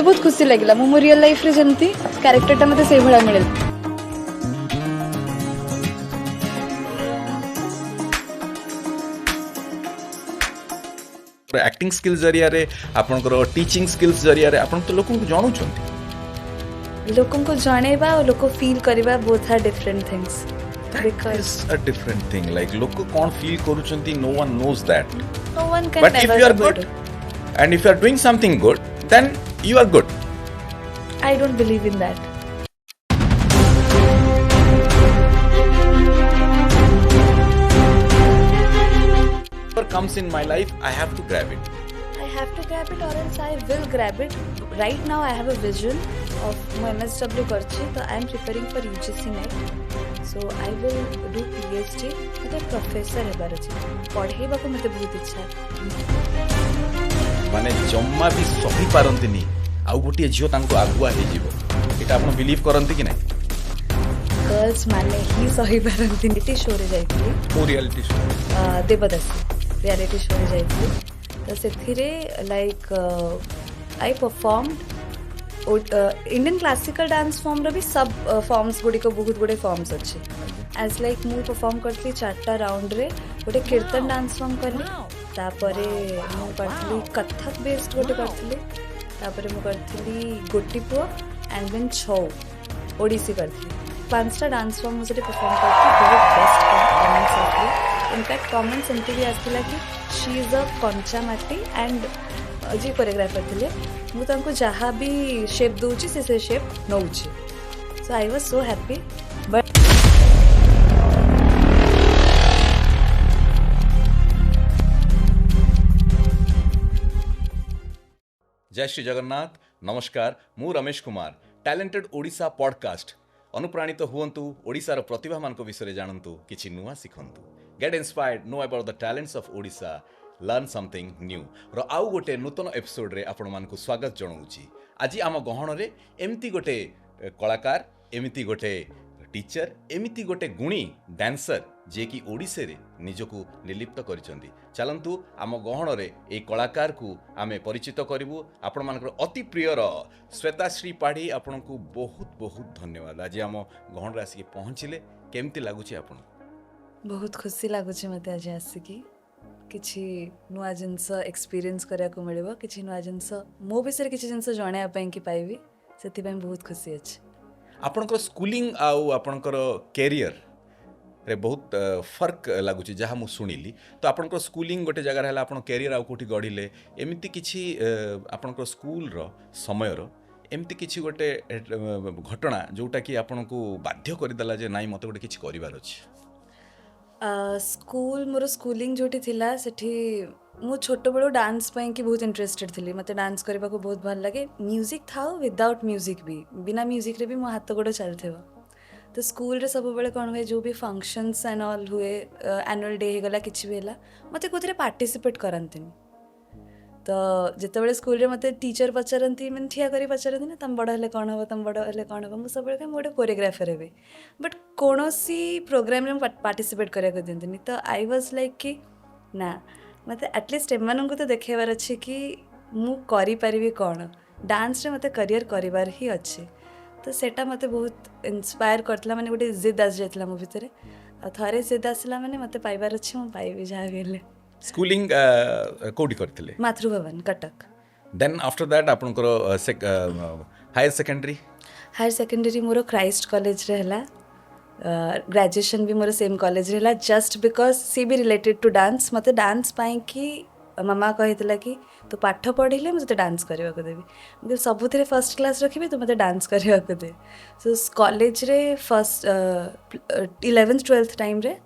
मते बहुत खुशी लगिला मो रियल लाइफ रे जंती कैरेक्टरटा मते सेही भला मिले एक्टिंग स्किल्स जरिया रे आपनकर टीचिंग स्किल्स जरिया रे आपन तो लोकन को जानु छंती लोगों को जानेबा और लोग को फील करबा both are different things That is a different thing. Like लोग को कौन feel करूचंती, no one knows that. no one can But if never you are avoid good, it. and if you are doing something good, then you are good. I don't believe in that. Whatever comes in my life, I have to grab it. I have to grab it or else I will grab it. Right now I have a vision of my MSW करछि तो I am preparing for UGC NET. So I will do PhD मते professor हेबार अछि पढेबा को मते बहुत इच्छा माने जम्मा भी सही पारंतिनी आउ गोटे झियो तांको आगुआ हे जीवो एटा आपण बिलीव करंती कि नाही गर्ल्स माने ही सही पारंती निति शो रे जाइथि ओ रियलिटी शो देवदासी रियलिटी शो रे जाइथि तो सेथिरे like I performed Indian classical dance form रो भी सब फॉर्म्स गुडी को बहुत गुडे फॉर्म्स अछि एज लाइक मु परफॉर्म करथि 4टा राउंड रे गोटे कीर्तन डांस फॉर्म करली तापरे मु करथली कथक बेस्ड गोटे करथली तापरे मु करथली गोटीपुआ एंड देन छौ ओडिसी करथली 5टा डांस फॉर्म मुझे परफॉर्म करथि बहुत बेस्ट परफॉर्मेंस आथि इनफैक्ट कमेंट्स एमती भी आसला कि शी इज अ कंचा माटी एंड जी कोरियोग्राफर थिले मु तांको जहा भी शेप दोची से शेप नौची so I was so happy but जय श्री जगन्नाथ नमस्कार मु रमेश कुमार टैलेंटेड ओडिशा पॉडकास्ट अनुप्राणित हुअन्तु ओडिशार प्रतिभा मानक विषय जानन्तु किछि नुआ सिखन्तु get inspired know about the talents of Odisha learn something new र आउ गोटे नूतन एपिसोड रे आपण मानकु स्वागत जणाउछि आज आम गहण रे एमती गोटे कलाकार एमती गोटे टीचर एमती गोटे गुणी डांसर जे कि ओडिसे रे निजकु निर्लिप्त करिसंती चलंतु आम गहण रे ए कलाकार को आमे परिचित करिवु आपण मानकर अति प्रियर श्वेताश्री पाढ़ी आपण को बहुत बहुत धन्यवाद आज आम गहण रे आसी पहुँचिले केमती लागुछि आपण बहुत खुशी लागुछि मते आज आसिकी किछि नुआ जिनस एक्सपीरियंस करिया को मिलिबो किछि नुआ जिनस मो विषय किछि जिनस जणाया पई कि पाइबी सेति पई बहुत खुशी अछि आपणकर स्कूलिंग आउ आपणकर कैरियर रे बहुत फर्क लागुछि जहाँ मु शुणिली तो आपणकर स्कूलिंग गोटे जगह रहला आपण कैरियर आउ कोठी गढ़िले एमिति किछि आपणकर स्कूल रो समय रो एमिति किछि गोटे घटना जोटा कि आपणको बाध्य करिदला जे नाइ मते गोटे किछि करिवार अछि स्कूल मोर स्कूलिंग जोटी थिला सेठी मु छोट बड़ो डांस पई कि बहुत इंटरेस्टेड थिली मते डांस करबा को बहुत भल लागे म्यूजिक था विदाउट म्यूजिक भी बिना म्यूजिक रे भी मो हाथ गोड़ चलथेबो तो स्कूल रे सब बेले कोन हुए जो भी फंक्शंस एंड ऑल हुए एनुअल डे हे गला किछि भी हला मते कोथरे पार्टिसिपेट करंतिनी तो जिते बड़े स्कूल रे मते टीचर पचारती मैं ठिया करी पचारती ना तुम बड़ा हेले कौन हम तुम बड़ा हेले कौन हम सब बड़े गोटे कोरियोग्राफर हे बट कौन सी प्रोग्राम रे पार्टिसिपेट करिया को दिंती तो आई वाज लाइक कि ना मते एटलिस्ट एमान को तो देखेबार अच्छे कि मु करि परिबी कौन डांस रे मते करियर करिवार ही अच्छे तो सेटा मते बहुत इंस्पायर करतला माने गोटे जिद आस जायतला मो भितरे आ थरे जिद आसला माने मते पाइबार अच्छे मु पाइबी जहा गेले स्कूलिंग कोडी करथिले Matribhavan Cuttack then after that आपनकर हायर सेकेंडरी मोर क्राइस्ट कॉलेज रे हला ग्रेजुएशन भी मोर सेम कॉलेज रे हला जस्ट बिकॉज सी भी रिलेटेड टू डांस मते डांस पाई कि मामा कहितला कि तू पाठ पढ़िले मते डांस करबा को देबी मतलब सबुथिरे फर्स्ट क्लास रखिबे तो मते डांस करबा को दे सो कॉलेज रे फर्स्ट 11th 12th टाइम रे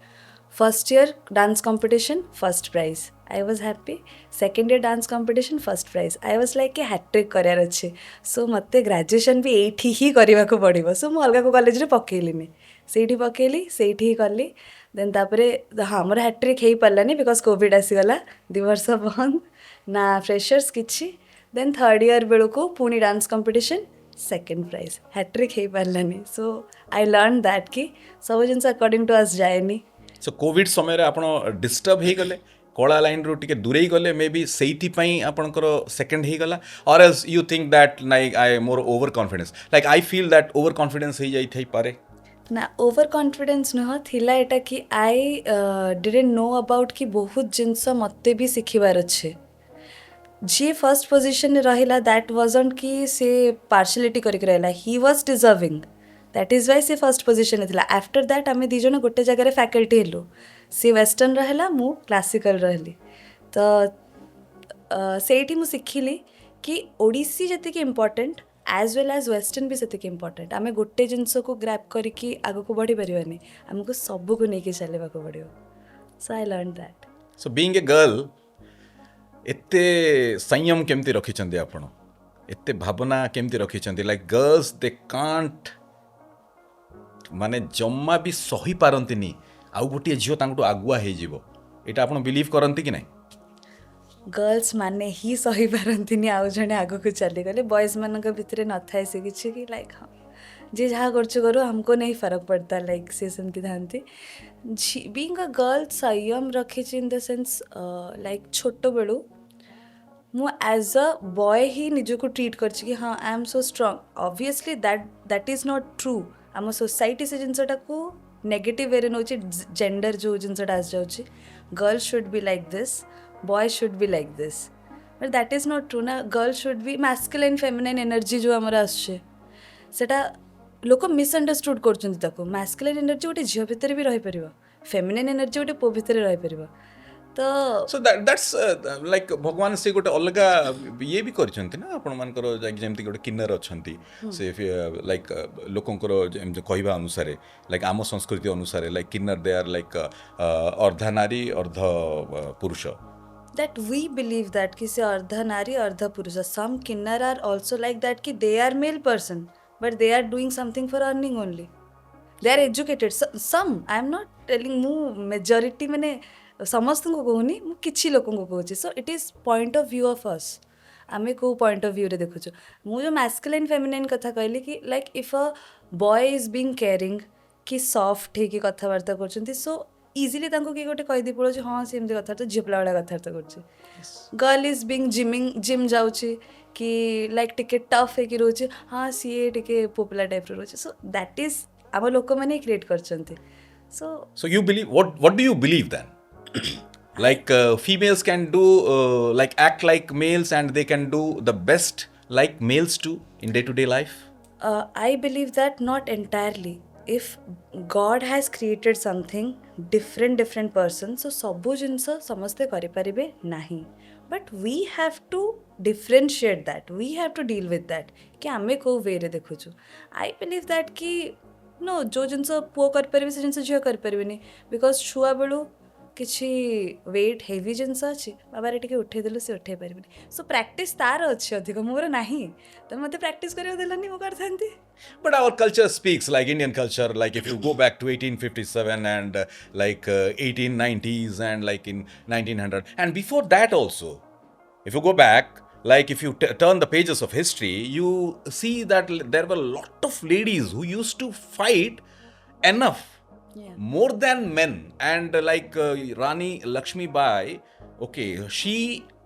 first year dance competition first prize I was happy second year dance competition first prize I was like hattrick करार अच्छे सो मते ग्रेजुएशन भी एठी ही करबा को पड़िबो सो मु अलगा को कॉलेज रे पकेलिनी सेठी पकेली सेठी ही कली देन तापरे हाँ मोर हैट्रिक हेई पारलानी बिकॉज कोविड आसीगला 2 वर्ष बंद ना फ्रेशर्स किछि देन थर्ड ईयर बेलू को पुणी dance competition second prize hattrick हेई पारलानी सो आई लर्न दैट कि सब जिनस अकॉर्डिंग टू अस जाएनी सो कोविड समय रे आपण डिस्टर्ब हे गले कला लाइन रू टिके दूरे गले मे बी सेइथि आपणकर सेकेंड ही गला और else you think that like I more over confidence like I feel that over confidence हो जाई पारे ना ओवर कॉन्फिडेंस नुह थिला एटा कि आई डिडंट नो अबाउट कि बहुत जिनस मते भी शिखिबार अच्छे जी फर्स्ट पोजिशन रहिला दैट वाजंट कि से पार्शलिटी करके रहिला he was deserving that is why से फर्स्ट पोजिशन थिला आफ्टर दैट आमे दी जण गोटे जगह फैकल्टी हेलु सी वेस्टर्न रहला मु क्लासिकल रहली तो सेठी मु शिखिली कि ओडिसी जतिक important as well as western भी सेतिक इम्पोर्टेंट आमे गोटे जिनस को ग्रैप करिकी आगको बढ़ी परिबानी हमको सबको नेकी चलेबाको पड़ियो so I learn that so being a girl एते संयम केमती रखिछन्ती आपण एते भावना केमती रखिछन्ती लाइक गर्ल्स दे कांट माने जम्मा भी सही पारंतिनी आउ गोटे झियो तांकटू आगुआ हे जीवो एटा आपण बिलीव करंती कि नहीं गर्ल्स माने ही सही पारंतिनी आउ जणे आगको चली गले बॉयज मानक भितरे न थाए से किछि कि लाइक हाँ जे जहाँ करछु करू हमको नहीं फर्क पड़ता लाइक से सेमती थांती बीइंग अ गर्ल संयम रखिछि इन द सेंस लाइक छोट बेलू मु एज अ बॉय ही निजको ट्रीट करछि कि हाँ I am so strong obviously that is not true आम सोसाइटी से जिनसटा को नेगेटिव वे नौ जेंडर जो जिनसटा आस जाउछि girl should be like this boy should be like this but that is not true ना girl should be masculine feminine energy जो आमर आसछे सेटा लोक मिसअंडरस्टूड करछन्ती ताको मैस्कुलाइन एनर्जी गोटे झियो भितर भी रही परिबो फेमिनाइन एनर्जी गोटे पो भितर रही परिबो तो सो दैट्स लाइक भगवान से गोटे अलगा ये भी करछन्ती ना आपण मानकर जेमती गोटे किन्नर अछन्ती से लाइक लोकंकर कहवा अनुसार लाइक आम संस्कृति अनुसार लाइक किन्नर दे आर लाइक अर्धा नारी अर्ध पुरुष that we believe that कि से अर्धा नारी अर्धा पुरुष some kinnar are also like that कि they are male person but they are doing something for earning only they are educated some I am not telling मु majority माने समस्त को कहूनी मु किछि लोकन को कहूची so it is point of view of us आमे को पॉइंट ऑफ व्यू रे देखुछु मु जो मैस्कुलाइन फेमिनाइन कथा कहली कि like if a boy is being caring कि सॉफ्ट है कि कथावार्ता करछन्ती सो इजिली तांको कि गोटे कहि दी पड़ो जे हां सेमती कथा तो झिपला वाला कथावार्ता करछि गर्ल इज बीइंग जिम जाउछि कि लाइक टिके टफ है कि रोचे हाँ सीए टिके पोपुला टाइप रो रोचे सो दैट इज आम लोक माने create करछन्ती so you believe what do you believe then like females can do like act like males and they can do the best like males too in day to day life I believe that not entirely if God has created something different person so सबु जिनस समस्ते करि परिबे नाही but we have to differentiate that we have to deal with that कि आमे को वे रे देखुछु I believe that कि no जो जिनस पुओ कर परिबे से जिनस झियो कर परिबेनी बिकॉज छुआ बेलू किछि वेट हेवी जिनस अछि बाबा रे टिके उठे देलु से उठे परिबेनी सो प्रैक्टिस तार अछि अधिक मोर नाही त मते प्रैक्टिस करियो देलनी मो करथांती but our culture speaks like Indian culture like if you go back to 1857 and like 1890s and like in 1900 and before that also if you go back like if you turn the pages of history you see that there were a lot of ladies who used to fight enough more than men and like Rani Lakshmi Bai okay she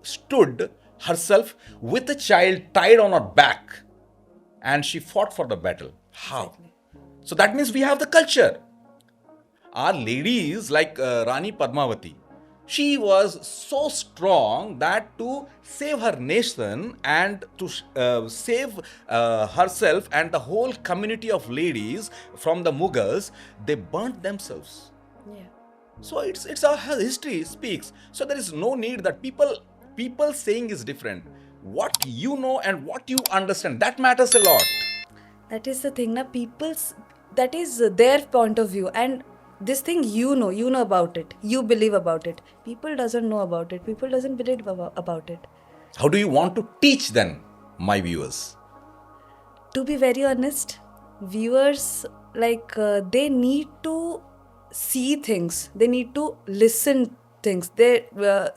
stood herself with a child tied on her back and she fought for the battle how so that means we have the culture our ladies like Rani Padmavati she was so strong that to save her nation and to save herself and the whole community of ladies from the Mughals they burnt themselves so it's our history speaks so there is no need that people saying is different what you know and what you understand that matters a lot that is the thing na people's that is their point of view and this thing you know about it you believe about it people doesn't know about it people doesn't believe about it how do you want to teach then my viewers to be very honest viewers like they need to see things they need to listen things they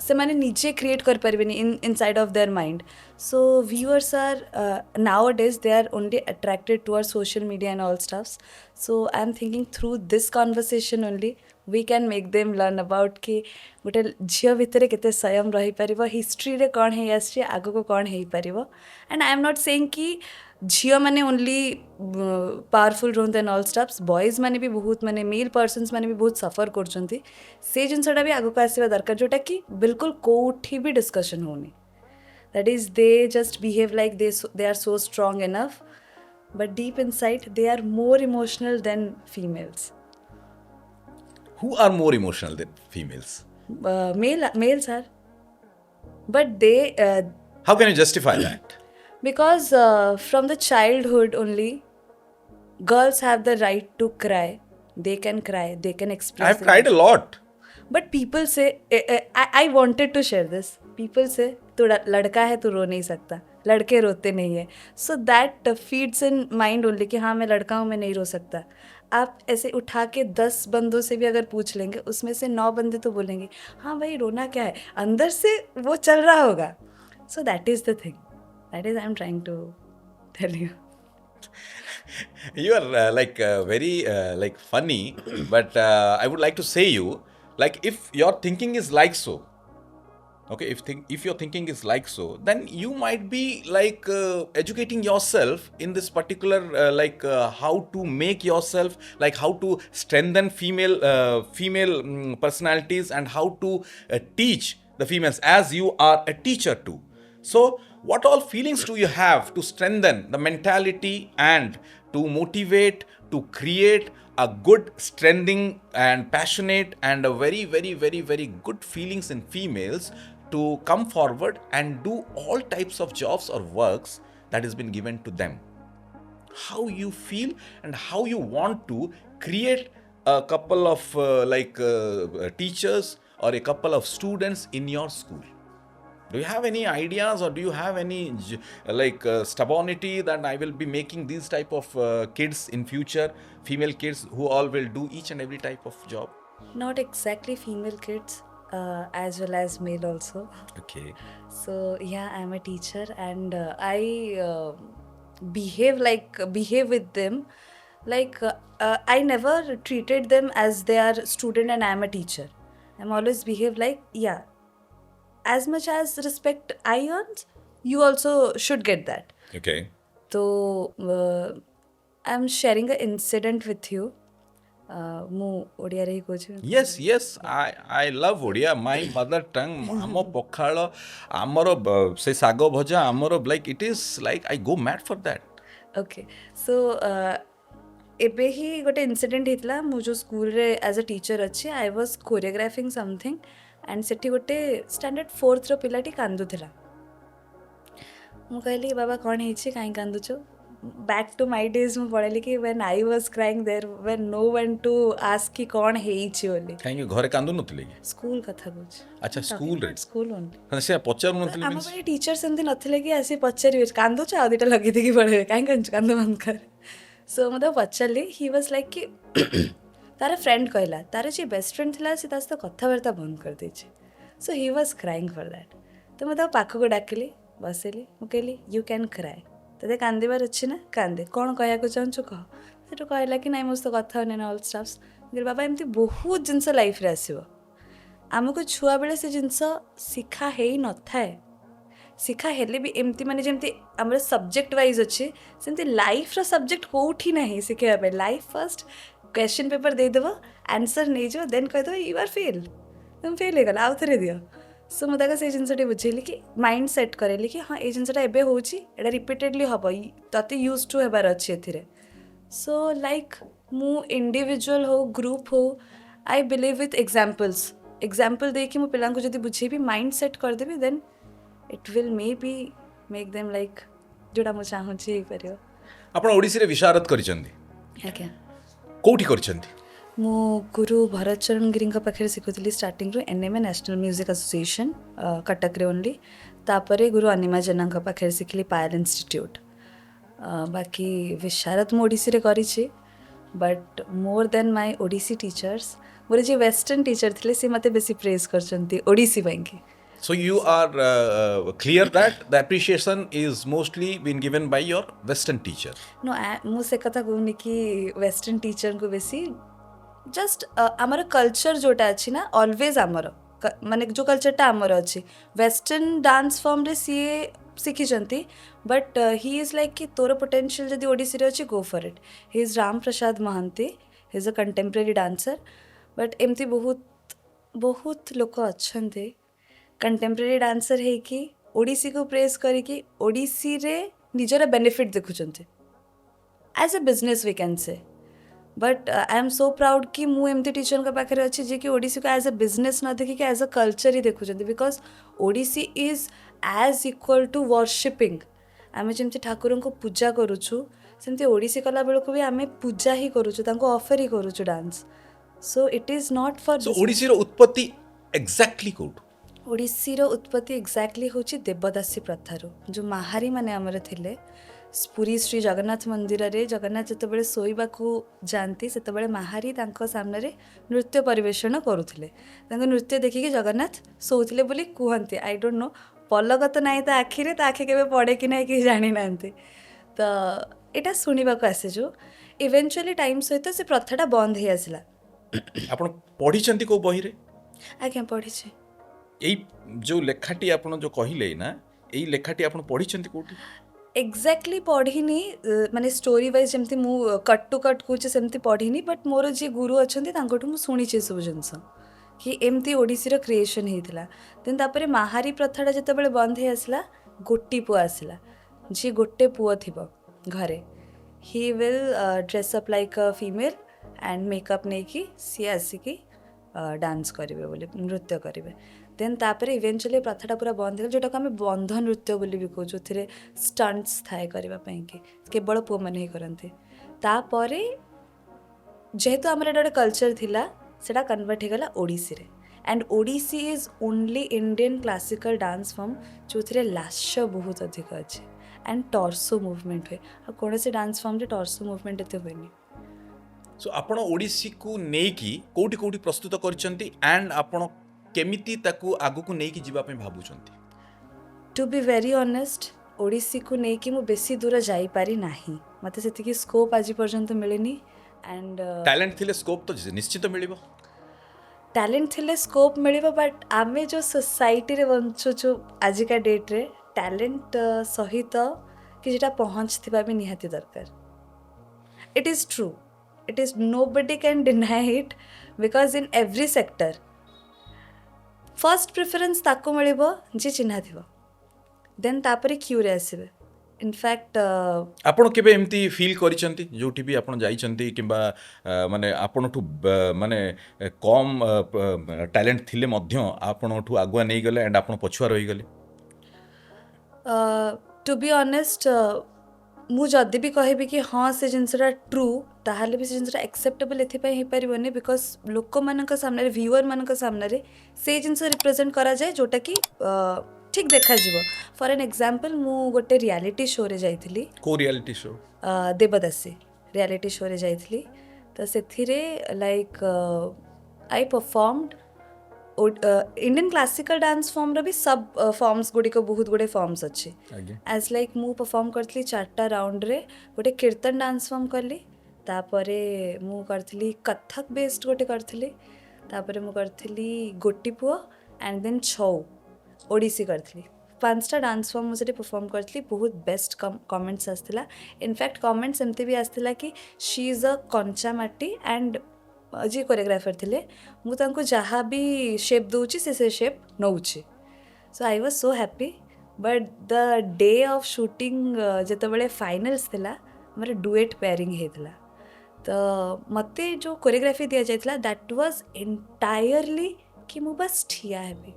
se mane niche create kar paribeni inside of their mind So viewers are nowadays they are only attracted towards social media and all stuffs. So I'm thinking through this conversation only we can make them learn about कि गोटे झील भितर केते संयम रही परिबो, history रे कौन है आसी आगो को कौन है परिबो. And I am not saying कि झील माने ओनली पावरफुल रोहते एंड ऑल स्टफ्स, बॉयज माने भी बहुत माने मेल पर्सन्स माने भी बहुत सफर करछंती. से जिनसटा भी आगो को आसीबा दरकार जोटा कि बिल्कुल कोठी भी डिस्कशन होनी. That is, they just behave like they are so strong enough, but deep inside they are more emotional than females. Who are more emotional than females? Males are, but they How can you justify that? because from the childhood only, girls have the right to cry. They can cry. They can express. I've cried a lot. But people say, I wanted to share this. People say, तू लड़का है तू रो नहीं सकता, लड़के रोते नहीं है. So that feeds in mind only कि हाँ मैं लड़का हूँ मैं नहीं रो सकता. आप ऐसे उठा के 10 बंदों से भी अगर पूछ लेंगे उसमें से 9 बंदे तो बोलेंगे हाँ भाई रोना क्या है, अंदर से वो चल रहा होगा. So that is the thing, that is I am trying to tell you. You are very like funny, but I would like to say you, like, if your thinking is like so, okay, if your thinking is like so, then you might be like educating yourself in this particular how to make yourself, like how to strengthen female personalities, and how to teach the females, as you are a teacher too. So what all feelings do you have to strengthen the mentality and to motivate, to create a good, strengthening and passionate and a very, very, very, very good feelings in females to come forward and do all types of jobs or works that has been given to them? How you feel and how you want to create a couple of teachers or a couple of students in your school? Do you have any ideas, or do you have any stubbornity that I will be making these type of kids in future, female kids who all will do each and every type of job? Not exactly female kids, as well as male also. Okay. So yeah, I'm a teacher and I behave with them like I never treated them as they are student and I'm a teacher. I'm always behave like, yeah, as much as respect I earn, you also should get that. Okay. So I'm sharing an incident with you. ମୁଁ ଓଡ଼ିଆରେ ହିଁ କହୁଛି. Yes, I love Odia, my mother tongue. ଆମ ପଖାଳ, ଆମର ସେ ଶାଗ ଭଜା, ଆମର like it is like I go mad for that. Okay, so ଏବେ ହିଁ ଗୋଟେ ଇନସିଡେଣ୍ଟ ହେଇଥିଲା. ମୁଁ ଯେଉଁ ସ୍କୁଲରେ ଆଜ୍ ଅ ଟିଚର୍ ଅଛି, ଆଇ ୱାଜ୍ କୋରିଓଗ୍ରାଫିଂ ସମଥିଙ୍ଗ ଆଣ୍ଡ ସେଠି ଗୋଟେ ଷ୍ଟାଣ୍ଡାର୍ଡ଼ 4th ପିଲାଟି କାନ୍ଦୁଥିଲା. ମୁଁ କହିଲି ବାବା କ'ଣ ହେଇଛି, କାହିଁ କାନ୍ଦୁଛୁ? ବ୍ୟାକ୍ ଟୁ ମାଇ ଡେଜ୍ ମୁଁ ପଳେଇଲି କି when I was crying there were no one to ask କି କ'ଣ ହେଇଛି ବୋଲି. କାହିଁକି ଘରେ କାନ୍ଦୁ ନଥିଲେ କି? ସ୍କୁଲ କଥା କହୁଛି. ଆଚ୍ଛା, ସ୍କୁଲରେ ସ୍କୁଲ ଓନ୍ଲି. ସେ ପଚାରୁ ନଥିଲେ? ଆମ ପାଇଁ ଟିଚର୍ ସେମିତି ନଥିଲେ କି ଆସି ପଚାରିବେ କାନ୍ଦୁଛ ଆଉ ଦୁଇଟା ଲଗେଇ ଦେଇକି ପଳେଇବେ, କାହିଁ କାନ୍ଦୁଛୁ, କାନ୍ଦ ବନ୍ଦ କର. ସୋ ମୁଁ ତାକୁ ପଚାରିଲି, ହି ୱାଜ୍ ଲାଇକ୍ କି ତାର ଫ୍ରେଣ୍ଡ କହିଲା ତାର ଯିଏ ବେଷ୍ଟ ଫ୍ରେଣ୍ଡ ଥିଲା ସେ ତା ସହିତ କଥାବାର୍ତ୍ତା ବନ୍ଦ କରିଦେଇଛି. So he was crying for that. ତ ମୁଁ ତାକୁ ପାଖକୁ ଡାକିଲି, ବସିଲି, ମୁଁ କହିଲି ୟୁ କ୍ୟାନ୍ କ୍ରାଏ, ତତେ କାନ୍ଦିବାର ଅଛି ନା କାନ୍ଦେ, କ'ଣ କହିବାକୁ ଚାହୁଁଛୁ କହ. ସେଠୁ କହିଲା କି ନାଇଁ ମୋ ସହିତ କଥା ହଉନି ଅଲ୍ ଷ୍ଟାଫ୍ସ. ବାବା ଏମିତି ବହୁତ ଜିନିଷ ଲାଇଫ୍ରେ ଆସିବ, ଆମକୁ ଛୁଆବେଳେ ସେ ଜିନିଷ ଶିଖା ହେଇନଥାଏ. ଶିଖା ହେଲେ ବି ଏମିତି ମାନେ ଯେମିତି ଆମର ସବଜେକ୍ଟ ୱାଇଜ୍ ଅଛି ସେମିତି ଲାଇଫ୍ର ସବଜେକ୍ଟ କେଉଁଠି ନାହିଁ ଶିଖାଇବା ପାଇଁ. ଲାଇଫ୍ ଫାର୍ଷ୍ଟ କ୍ୱେଶ୍ଚନ୍ ପେପର୍ ଦେଇଦେବ, ଆନ୍ସର୍ ନେଇଯିବ, ଦେନ୍ କହିଦେବ ୟୁ ଆର୍ ଫେଲ୍, ତୁମେ ଫେଲ୍ ହେଇଗଲା, ଆଉ ଥରେ ଦିଅ. ସୋ ମୁଁ ତାକୁ ସେଇ ଜିନିଷଟି ବୁଝେଇଲି କି ମାଇଣ୍ଡ ସେଟ୍ କରେଇଲି କି ହଁ ଏଇ ଜିନିଷଟା ଏବେ ହେଉଛି, ଏଇଟା ରିପିଟେଡ଼ଲି ହେବ, ତତେ ୟୁଜ୍ ଟୁ ହେବାର ଅଛି ଏଥିରେ. ସୋ ଲାଇକ୍ ମୁଁ ଇଣ୍ଡିଭିଜୁଆଲ୍ ହଉ ଗ୍ରୁପ୍ ହଉ, I believe with examples. Example ଦେଇକି ମୁଁ ପିଲାଙ୍କୁ ଯଦି ବୁଝେଇବି, ମାଇଣ୍ଡ ସେଟ୍ କରିଦେବି, then it will may be make them like ଯେଉଁଟା ମୁଁ ଚାହୁଁଛି ହେଇପାରିବ. ଆପଣ ଓଡ଼ିଶୀରେ ବିଶାରଦ କରିଛନ୍ତି? ଆଜ୍ଞା, କୋଉଠି କରିଛନ୍ତି? ମୁଁ ଗୁରୁ ଭରତ ଚରଣ ଗିରିଙ୍କ ପାଖରେ ଶିଖୁଥିଲି ଷ୍ଟାର୍ଟିଂରୁ, NMA ନ୍ୟାସନାଲ୍ ମ୍ୟୁଜିକ୍ ଆସୋସିଏସନ୍ କଟକରେ ଓନ୍ଲି. ତାପରେ ଗୁରୁ ଅନିମା ଜେନାଙ୍କ ପାଖରେ ଶିଖିଲି ପାୟଲ ଇନଷ୍ଟିଟ୍ୟୁଟ୍. ବାକି ବିଶାରଦ ମୁଁ ଓଡ଼ିଶୀରେ କରିଛି, but more than my Odissi teachers, ମୋର ଯିଏ ୱେଷ୍ଟର୍ଣ୍ଣ ଟିଚର୍ ଥିଲେ ସେ ମୋତେ ବେଶୀ ପ୍ରେଜ୍ କରିଛନ୍ତି ଓଡ଼ିଶୀ ପାଇଁକି. So you are clear that the appreciation is mostly been given by your Western teacher. No ମୁଁ ସେ କଥା କହୁନି କି ୱେଷ୍ଟର୍ଣ୍ଣ ଟିଚରଙ୍କୁ ବେଶୀ ଜଷ୍ଟ ଆମର କଲଚର ଯୋଉଟା ଅଛି ନା ଅଲୱେଜ ଆମର ମାନେ ଯୋଉ କଲଚରଟା ଆମର ଅଛି ୱେଷ୍ଟର୍ଣ୍ଣ ଡାନ୍ସ ଫର୍ମରେ ସିଏ ଶିଖିଛନ୍ତି ବଟ୍ ହି ଇଜ୍ ଲାଇକ୍ କି ତୋର ପୋଟେନ୍ସିଆଲ୍ ଯଦି ଓଡ଼ିଶୀରେ ଅଛି go for it he is Ram Prasad Mohanty he is a contemporary dancer but ଏମିତି ବହୁତ ବହୁତ ଲୋକ ଅଛନ୍ତି କଣ୍ଟେମ୍ପରାରୀ ଡାନ୍ସର ହେଇକି ଓଡ଼ିଶୀକୁ ପ୍ରେଜ୍ କରିକି ଓଡ଼ିଶୀରେ ନିଜର ବେନିଫିଟ୍ ଦେଖୁଛନ୍ତି as a business we can say but I am so proud कि मु एमती टीचर का पाखे अच्छी जी कि ओडिसी को एज अ बिजनेस न देखिए एज अ कल्चर ही देखुं because Odissi is as equal to worshipping आम जमी ठाकुर को पूजा करुचु सेमती ओडिसी कला बेलू भी आम पूजा ही करुचु ऑफर ही करुचु dance so it is not for So Odissi रो उत्पत्ति exactly कोड ओडिसी रो उत्पत्ति एक्जाक्टली होची देवदासी प्रथारू जो माहारी माने आमर थिले पुरी श्री जगन्नाथ मंदिर रे जगन्नाथ जितेबाला शोवाकू जाती से माहारी सामने नृत्य परिवेषण करुले नृत्य देखिकी जगन्नाथ शोले बोली कहते आई डोंट नो पलक तो नाई ता आखि के पड़े कि ना कि जानी ना तो यहाँ शुणा आसे जो इवेंचुअली टाइम सहित से प्रथाटा बंद हो आसला आपण पढ़ी को बही रे आज्ञा पढ़ी एई जो लेखाटी आपण जो कहिले ना एई लेखाटी आपण पढ़ी कोठी एक्जाक्टली पढ़ीनी माने स्टोरी वाइज जमती मु कट टू कट कहूँ सेमती पढ़ीनी बट मोर जी गुरु अच्छा मुझे शुणी सब जिनस कि एमती ओडिसी क्रिएशन होता देन तापर माहारी प्रथाटा जिते बंद हो आसला गोटी पुआ आसला जी गोटे पुआ थी घरे he will dress up like a female and makeup नहीं कि सी आसिकी डांस करेंगे बोली नृत्य करेंगे देन तापर इवेंचुअली प्रथाटा पूरा बंद हो जोटा आम बंध नृत्य बोली भी कहूँ जो स्टंट्स थाए करने कि केवल पुआ मैंने ही करते तापर जेहेतु आमर एटा गोटे कल्चर थिला सेटा कन्वर्ट होगला ओडिसी रे and Odissi is only Indian classical dance form जो लास्य बहुत अधिक अच्छे एंड टॉर्सो मूवमेंट हुए और कौन से डांस फॉर्म रे टॉर्सो मूवमेंट एते हुएनी सो आपण ओडिसी को नेकी कोठी कोठी प्रस्तुत करचंती एंड आपण केमिति ताकू आगु को नेकी जीवा पे भाबुचंती to be very honest Odissi को नेकी मु बेसी दूर जाई पारी नाही मते सेतिकी स्कोप आज पर्यंत मिलेनी एंड टैलेंट थिले स्कोप तो निश्चित मिलिबो टैलेंट थिले स्कोप मिलिबो बट आमे जो सोसाइटी रे बंचो जो आजिका डेट रे टैलेंट सहित कि जेटा पहुँचथिबा भी निहाती दरकार it is true it is nobody can deny it because in every sector first preference ताको मिलिबो जे चिन्हा थिबो देन तापरे क्यू रे आसीबे इनफैक्ट आपण केबे एमती फील करिसंती जोठी भी आपण जाइसंती किबा माने आपणठू माने कम टैलेंट थिले मध्य आपणठू आगुआ नै गले एंड आपण पछुआ रहि गले टू बी ऑनेस्ट मु जदि भी कहबी कि हाँ से जिनसटा ट्रू ताहले भी से जिनसटा एक्सेप्टेबल एथिपाई हो पारिबोनी बिकॉज लोक मानक सामने व्यूअर मानक सामने से जिनस रिप्रेजेंट करा जाए जोटा कि ठीक देखा जीवो फॉर एन एग्जांपल मु गोटे रियलिटी शो रे जाइथिली को रियलिटी शो देवदासी रियलिटी शो रे जाइथिली तो सेथिरे like I performed Indian classical dance form रो भी सब फॉर्म्स गुड़िक बहुत गुड़े फॉर्म्स अच्छे एज लाइक मु परफॉर्म करथली 4टा राउंड रे गोटे कीर्तन डांस फॉर्म करली तापरे मु करथली कथक बेस्ड गोटे करथली तापरे मु करथली गोटी पुआ एंड देन छौ ओडिसी करथली 5टा डांस फॉर्म मुझे परफॉर्म करथली बहुत बेस्ट कमेंट्स आसला इनफैक्ट कमेंट्स एमती भी आसला कि शी इज अ कंचा माटी एंड जी कोरियोग्राफर थिले मु तांको जहाँ भी शेप दूची से शेप नौची so I was so happy but the day of shooting जेतबेले फाइनल्स थिला हमर डुएट पेयरिंग हेतला तो मते जो कोरियोग्राफी दिया जायतला दैट वाज एंटायरली कि मु बस ठिया हेबी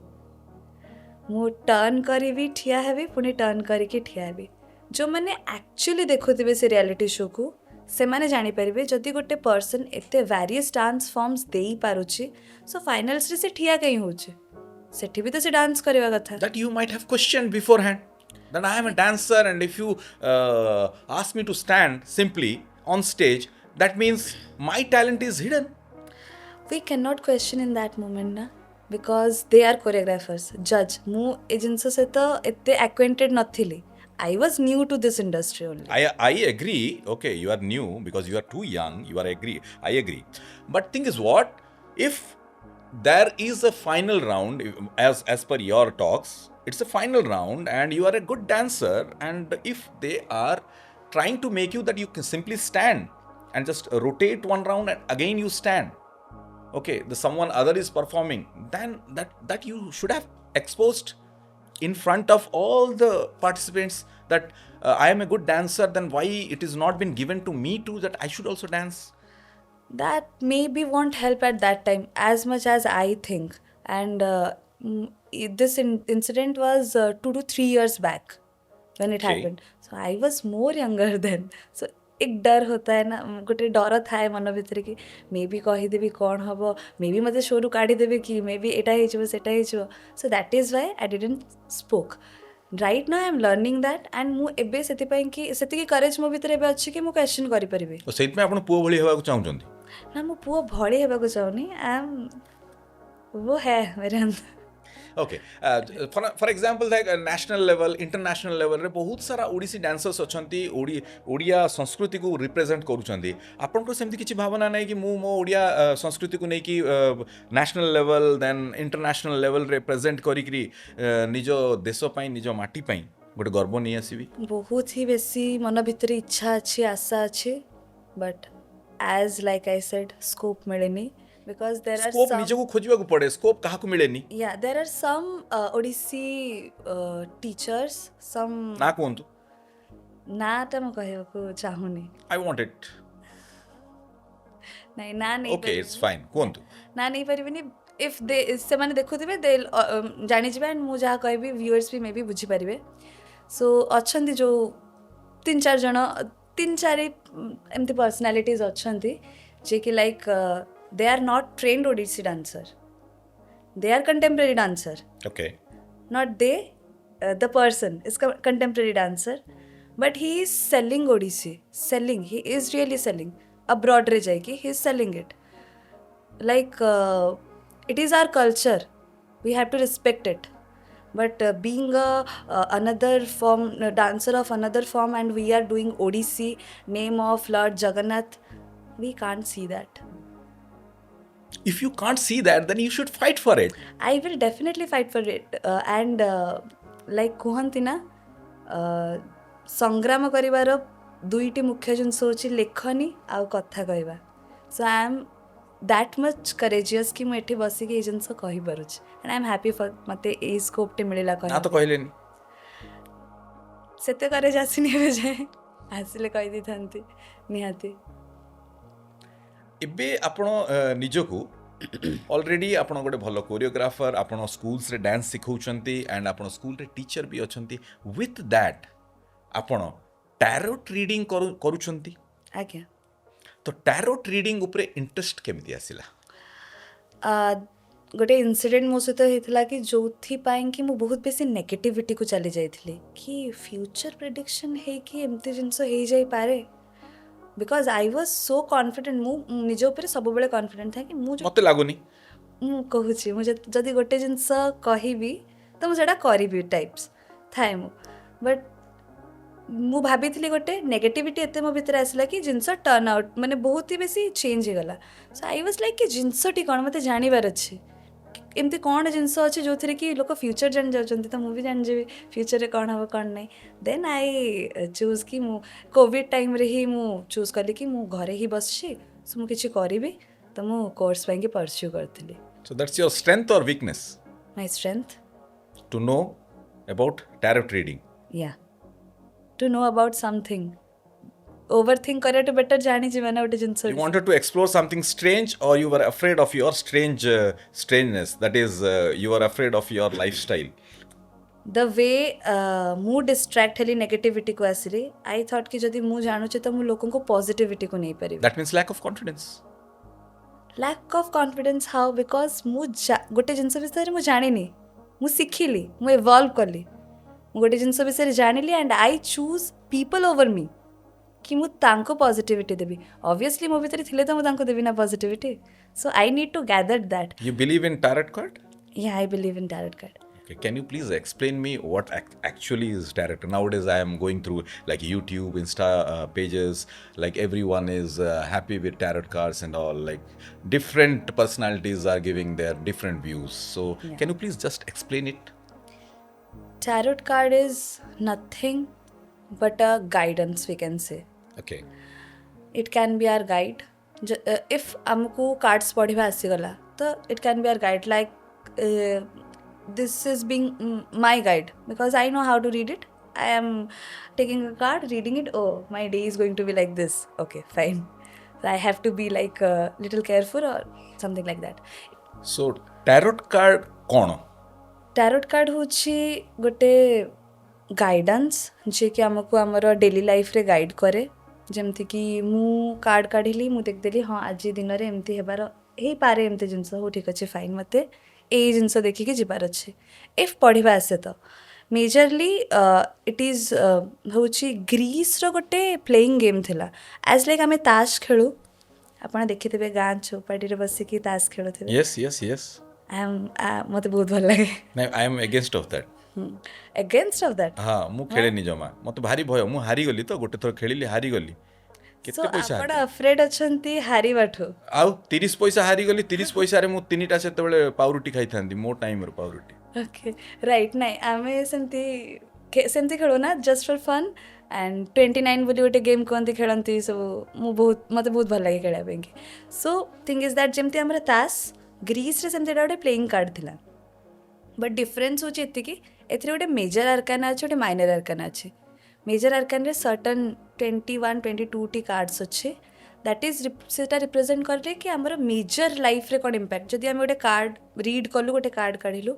मु टर्न करी भी ठिया हेबी पुणी टर्न करिके ठिया हेबी जो मैंने एक्चुअली देखुथिबे से रियलिटी शो को से माने जानी परिबे जदि गोटे पर्सन एते वेरियस डांस फॉर्म्स देई पारुची सो फाइनल्स रे से ठिया कहीं होचे सेठी भी तो से डांस करबा कथा that you might have questioned beforehand that I am a dancer and if you ask me to stand simply on stage that means my talent is hidden we cannot question in that moment na because they are choreographers जज मु ए जिनस सहित एते acquainted नथिली I was new to this industry only I agree. Okay, you are new because you are too young. You are agree. I agree. But thing is what? If there is a final round, as per your talks, it's a final round, and you are a good dancer. And if they are trying to make you that you can simply stand and just rotate one round and again you stand, okay, the someone other is performing, then that you should have exposed in front of all the participants that I am a good dancer, then why it is not been given to me too that I should also dance? that maybe won't help at that time as much as I think. And this incident was 2 to 3 years back when it Okay. happened. So I was more younger then. So एक डर होता है ना गोटे डर थाए मन भितर कि मे बी कहीदेवी कौन हम मे बी मत शोरू काढ़ीदेवे कि मे बी एटा सेटा so that is why I didn't spoke right now I am learning that and मु एबे सेतिपाई कि सेतिकी करेज मो भितर एबे अछि कि मु क्वेश्चन करि परिबे तो सेइत में आपण पुओ भली हेबाकू चाहुचंती? ना मो पुओ भड़ी हेबाकू चाहुनी आई एम वो है मेरे अंदर okay, for example like national level international level रे बहुत सारा ओडिसी डांसर्स अछंती ओडिया संस्कृति को रिप्रेजेंट करूछंती. आपन को सेमती किछि भावना नै कि मु मो ओडिया संस्कृति को नै कि national level then international level रे प्रेजेंट करी करी निजो देशो पई निजो माटी पई गोटे गर्व नै आसीबी? बहुत ही बेसी मन भितर इच्छा अच्छी आशा अच्छी but as like I said scope मिलेनी because there are scope some निजो को खोजिबा को पड़े, स्कोप काहा को मिलेनी? yeah there are some Odissi teachers some ना कोंतु ना टा म कहବାକୁ चाहुनी आई वांट इट. नहीं ना नहीं ओके, इट्स फाइन, कोंतु ना नहीं परिबनी इफ दे से माने देखुथिबे दे जानि जिबे एंड मु जहा कहबी व्यूअर्स भी मे बी बुझी परिबे. सो अछंती जो 3-4 जण 3-4 एमती पर्सनालिटीज अछंती जे कि like they are not trained Odissi dancer. They are contemporary dancer. Okay. Not they, the person is contemporary dancer. But he is selling Odissi. Selling. He is really selling. Abroad re jaiki, he is selling it. Like, it is our culture. We have to respect it. But being another form, dancer of another form, and we are doing Odissi, name of Lord Jagannath, we can't see that. If you can't see that, then you should fight for it. I will definitely fight for it. And like kuhanti na संग्राम करिवार दुईटी मुख्य जिनस होची लेखनी आ कथा कहवा. So I am that much courageous कि मुझे बसिक ये जिनस कहि पारुछ and I am happy for मते ए स्कोप टे मिलिला कहि ना तो कहलेनी सेते करेज आसिनी हे जाय आसिले कहि दी थांती निहाती. एबे आपण निजको ऑलरेडी आपण गोटे भलो कोरियोग्राफर, आपण स्कूल्स रे डांस सिखौचंती एंड आपण स्कूल रे टीचर भी अछंती. विथ दैट आपण टैरोट रीडिंग करूचंती. आज्ञा तो टैरोट रीडिंग ऊपर इंटरेस्ट केमिति आसिला? गोटे इनसीडेंट मो सहित होता कि जो कि मुझे बहुत बेसी नेगेटिविटी को चली जाइए कि फ्यूचर प्रेडिक्शन है कि एमती जिनस हो जाई पारे. Because I was so confident मु निज ऊपर सब बेले कॉन्फिडेंट था कि मते लागुनी मु कहूची मुझे जदि गोटे जिनस कहबी तो मुझे करी टाइप्स थाए मु बट मु भाभी गोटे नेगेटिविटी एते मो भीतर आसला कि जिनस टर्न आउट माने बहुत ही बेसी चेंज हो गला. सो आई वाज लाइक कि जिनसटी कौन मते जानिबार अच्छे एमती कौन जिनस अच्छे जो थे कि लोक फ्यूचर जान जाउछंती तो मुझे जान जेबी फ्यूचर रे कौन हम कौन नहीं. देन आई चूज कि मु कोविड टाइम रे ही मु चूज कली कि मु घरे ही बसछि सो मु किछि करिबी तो मु कोर्स ପାଇଁ कि परस्यू करथिली. सो दैट्स योर स्ट्रेंथ और weakness? My strength to know about tarot reading. या to know about something overthink करे तो बेटर जानी जीवन गोटे जिनस. You wanted to explore something strange, or you were afraid of your strangeness? That is, you were afraid of your lifestyle. The way मु distract heli negativity को आसिली I thought कि जदि मु जानुचे तो मु लोगों को पॉजिटिविटी को नहीं पारि. That means lack of confidence. Lack of confidence how because मु गोटे जिनस विषय मु जानिनी मु शिखिली मु इवॉल्व कली मु गोटे जिनस विषय जानिली and I choose people over me कि मु तांको पॉजिटिविटी देबी. ऑब्वियसली मो भीतर थिले तो मु तांको देबी ना positivity. So I need to gather that. You believe in tarot card? Yeah, I believe in tarot card. Okay, can you please explain me what actually is tarot? Nowadays, I am going through like YouTube, Insta pages. Like everyone is happy with tarot cards and all. Like different personalities are giving their different views. So, Yeah. can you please just explain it? Tarot card is nothing but a guidance, we can say. Okay. It can be our guide. If हमको cards पढ़िबा आसीगला तो it can be our guide, like this is being my guide because I know how to read it. I am taking a card, reading it. Oh, my day is going to be like this. Okay, fine. So I have to be like a little careful or something like that. So, tarot card କ'ଣ? टारोट card ହେଉଛି ଗୋଟେ guidance ଯିଏକି ଆମକୁ ଆମର daily ଲାଇଫ୍ରେ guide କରେ। ଯେମିତିକି ମୁଁ କାର୍ଡ଼ କାଢ଼ିଲି, ମୁଁ ଦେଖିଦେଲି ହଁ ଆଜି ଦିନରେ ଏମିତି ହେବାର ହେଇପାରେ, ଏମିତି ଜିନିଷ, ହଉ ଠିକ୍ ଅଛି ଫାଇନ୍, ମୋତେ ଏଇ ଜିନିଷ ଦେଖିକି ଯିବାର ଅଛି। ଇଫ୍ ପଢ଼ିବା ଆସେ ତ ମେଜରଲି ଇଟ୍ ଇଜ୍ ହେଉଛି ଗ୍ରୀସ୍ର ଗୋଟେ ପ୍ଲେଇଂ ଗେମ୍ ଥିଲା। ଆଜ୍ ଲାଇକ୍ ଆମେ ତାସ୍ ଖେଳୁ, ଆପଣ ଦେଖିଥିବେ ଗାଁ ଚୌପାଟିରେ ବସିକି ତାସ୍ ଖେଳୁଥିବେ। Yes, yes, yes. ମୋତେ ବହୁତ ଭଲ ଲାଗେ। ନାଇଁ, I am against of that. Against of that. ହଁ, ମୁଁ ଖେଳେନି ଜମା। ମୋତେ ଭାରି ଭୟ। ମୁଁ ହାରିଗଲି ତ, ଗୋଟେ ଥର ଖେଳିଲି ହାରିଗଲି। ସୋ କେତେ ପଇସା ଆପଣ ହାରିଲି? ଅଫ୍ରେଡ୍ ଅଛନ୍ତି ହାରିବାଠୁ। ଆଉ 30 ପଇସା ହାରିଗଲି। 30 ପଇସାରେ ମୁଁ 3ଟା ସେତେବେଳେ ପାଉରୁଟି ଖାଇଥାନ୍ତି, ମୋ ଟାଇମର ପାଉରୁଟି। Okay right. ନାଇଁ ଆମେ ସେମିତି ଖେଳୁ ନା, ଜଷ୍ଟ ଫର୍ ଫନ୍। ଆଣ୍ଡ 29 ବୋଲି ଗୋଟେ ଗେମ୍ କୁହନ୍ତି, ଖେଳନ୍ତି ସବୁ। ମୋତେ ବହୁତ ଭଲ ଲାଗେ ଖେଳିବା ପାଇଁକି। ସୋ ଥିଙ୍କ୍ ଇଜ୍ ଦ୍ୟାଟ୍ ଯେମିତି ଆମର ତାସ୍, ଗ୍ରୀସ୍ରେ ସେମିତି ଏଇଟା ଗୋଟେ ପ୍ଲେଇଂ କାର୍ଡ଼ ଥିଲା। ବଟ୍ ଡିଫରେନ୍ସ ହେଉଛି ଏତିକି, ଏଥିରେ ଗୋଟେ ମେଜର ଆର୍କାନା ଅଛି, ଗୋଟେ ମାଇନର ଆର୍କାନା ଅଛି। ମେଜର ଆର୍କାନରେ ସର୍ଟନ୍ 21, 22ଟି କାର୍ଡ଼ସ୍ ଅଛି। ଦ୍ୟାଟ୍ ଇଜ୍ ସେଟା ରିପ୍ରେଜେଣ୍ଟ କରେ କି ଆମର ମେଜର ଲାଇଫ୍ରେ କ'ଣ ଇମ୍ପାକ୍ଟ। ଯଦି ଆମେ ଗୋଟେ କାର୍ଡ଼ ରିଡ୍ କଲୁ, ଗୋଟେ କାର୍ଡ଼ କାଢ଼ିଲୁ,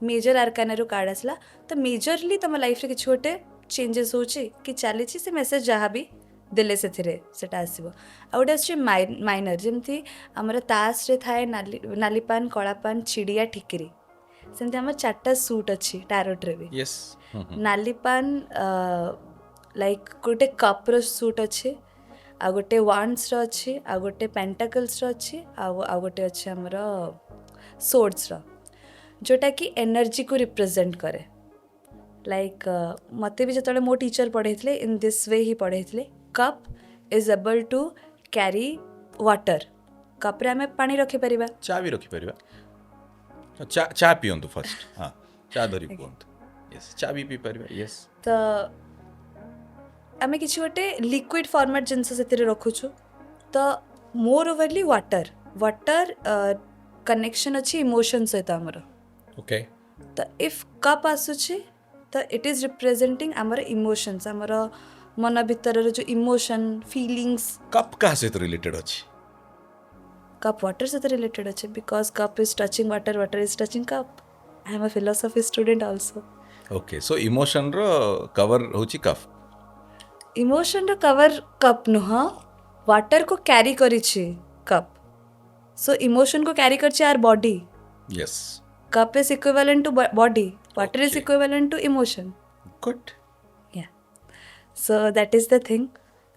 ମେଜର ଆର୍କାନାରୁ କାର୍ଡ଼ ଆସିଲା, ତ ମେଜରଲି ତୁମ ଲାଇଫ୍ରେ କିଛି ଗୋଟେ ଚେଞ୍ଜେସ୍ ହେଉଛି କି ଚାଲିଛି, ସେ ମେସେଜ୍ ଯାହା ବି ଦେଲେ ସେଥିରେ ସେଟା ଆସିବ। ଆଉ ଗୋଟେ ଆସୁଛି ମାଇନର, ଯେମିତି ଆମର ତାସରେ ଥାଏ ନାଲି ପାନ୍, କଳା ପାନ୍, ଚିଡ଼ିଆ, ଠିକିରି। ସେମିତି ଆମର 4ଟା ସୁଟ୍ ଅଛି ଟାରୋଟ୍ରେ ବି। ୟେସ୍। ନାଲି ପାନ୍ ଲାଇକ୍ ଗୋଟେ କପ୍ର ସୁଟ୍ ଅଛି, ଆଉ ଗୋଟେ ୱାଣ୍ଡ୍ସର ଅଛି, ଆଉ ଗୋଟେ ପେଣ୍ଟାକଲ୍ସର ଅଛି, ଆଉ ଗୋଟେ ଅଛି ଆମର ସୋର୍ଡ୍ସର, ଯେଉଁଟାକି ଏନର୍ଜିକୁ ରିପ୍ରେଜେଣ୍ଟ କରେ। ଲାଇକ୍ ମୋତେ ବି ଯେତେବେଳେ ମୋ ଟିଚର୍ ପଢ଼େଇଥିଲେ, ଇନ୍ ଦିସ୍ ୱେ ହିଁ ପଢ଼େଇଥିଲେ। Cup is able to carry water. କପ୍ରେ ଆମେ ପାଣି ରଖିପାରିବା। ଚା ବି ରଖିପାରିବା। ଚା ପିଅନ୍ତୁ ଫାଷ୍ଟ। ହଁ, ଚା ଧରି କୁହନ୍ତୁ। ୟେସ୍, ଚା ବି ପିଇପାରିବା। ୟେସ୍। ତ ଆମେ କିଛି ଗୋଟେ ଲିକ୍ୱିଡ଼ ଫର୍ମାଟ୍ ଜିନିଷ ସେଥିରେ ରଖୁଛୁ। ତ ମୋର୍ ଓଭରଲି ୱାଟର କନେକ୍ସନ୍ ଅଛି ଇମୋସନ୍ ସହିତ ଆମର। ଓକେ। ତ ଇଫ୍ କପ୍ ଆସୁଛି ତ ଇଟ୍ ଇଜ୍ ରିପ୍ରେଜେଣ୍ଟିଂ ଆମର ଇମୋସନ୍ସ, ଆମର ମନ ଭିତରର ଯେଉଁ ଇମୋସନ୍, ଫିଲିଙ୍ଗସ୍। କପ୍ କାହା ସହିତ ରିଲେଟେଡ୍ ଅଛି? କପ୍ ୱାଟର ସହିତ ରିଲେଟେଡ୍ ଅଛି, because cup is touching water, water is touching cup. I am a philosophy student also. Okay, so ଇମୋସନର କଭର ହେଉଛି କପ୍। ଇମୋସନ୍ର କଭର କପ୍ ନୁହଁ, ୱାଟରକୁ କ୍ୟାରି କରିଛି କପ୍। ସୋ ଇମୋସନ୍କୁ କ୍ୟାରି କରିଛି our body. Yes. Cup is equivalent to body. Water is Okay. equivalent to emotion. Good. Yeah. So that is the thing.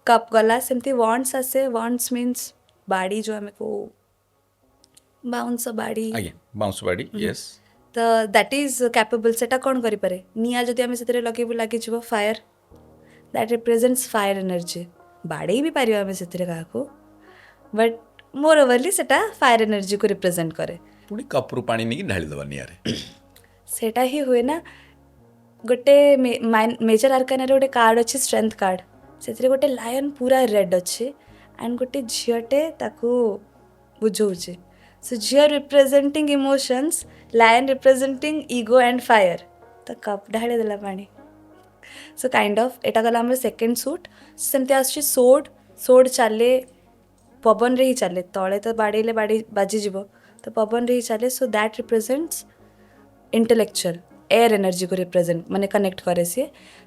Cup गला सेमती wands आसे. Wands means बाड़ी जो हमें को bounce बाड़ी. ଆଜ୍ଞା, ବାଉଁଶ ବାଡ଼ି। ୟେସ୍। तो that is capable. सेटा कौन करी पारे? निया जो दिया में सेतरे लगे बुला के जो fire. That represents fire energy. बाड़ी भी पारियो हमें सेतरे कहा को. But moreoverly सेटा fire energy को represent करे. ପୁଣି କପ୍ରୁ ପାଣି ନେଇକି ଢାଳିଦେବା ନିଆଁରେ। ସେଟା ହିଁ ହୁଏ ନା। ଗୋଟେ ମେଜର ଆର୍କାନାରେ ଗୋଟେ କାର୍ଡ଼ ଅଛି, ଷ୍ଟ୍ରେନ୍ଥ କାର୍ଡ଼। ସେଥିରେ ଗୋଟେ ଲାୟନ୍ ପୁରା ରେଡ୍ ଅଛି ଆଣ୍ଡ ଗୋଟେ ଝିଅଟେ ତାକୁ ବୁଝଉଛି। ସୋ ଝିଅ representing emotions, lion representing ego and fire. ତ କପ୍ ଢାଳି ଦେଲା ପାଣି। ସୋ କାଇଣ୍ଡ ଅଫ୍ ଏଇଟା ଗଲା ଆମର ସେକେଣ୍ଡ ସୁଟ୍। ସେମିତି ଆସୁଛି ସୋର୍ଡ଼ ଚାଲେ ପବନରେ ହିଁ ଚାଲେ, ତଳେ ତ ବାଡ଼େଇଲେ ବାଜିଯିବ, ତ ପବନରେ ହିଁ ଚାଲେ। So that represents intellectual air ଏନର୍ଜିକୁ ରିପ୍ରେଜେଣ୍ଟ ମାନେ କନେକ୍ଟ କରେ ସିଏ।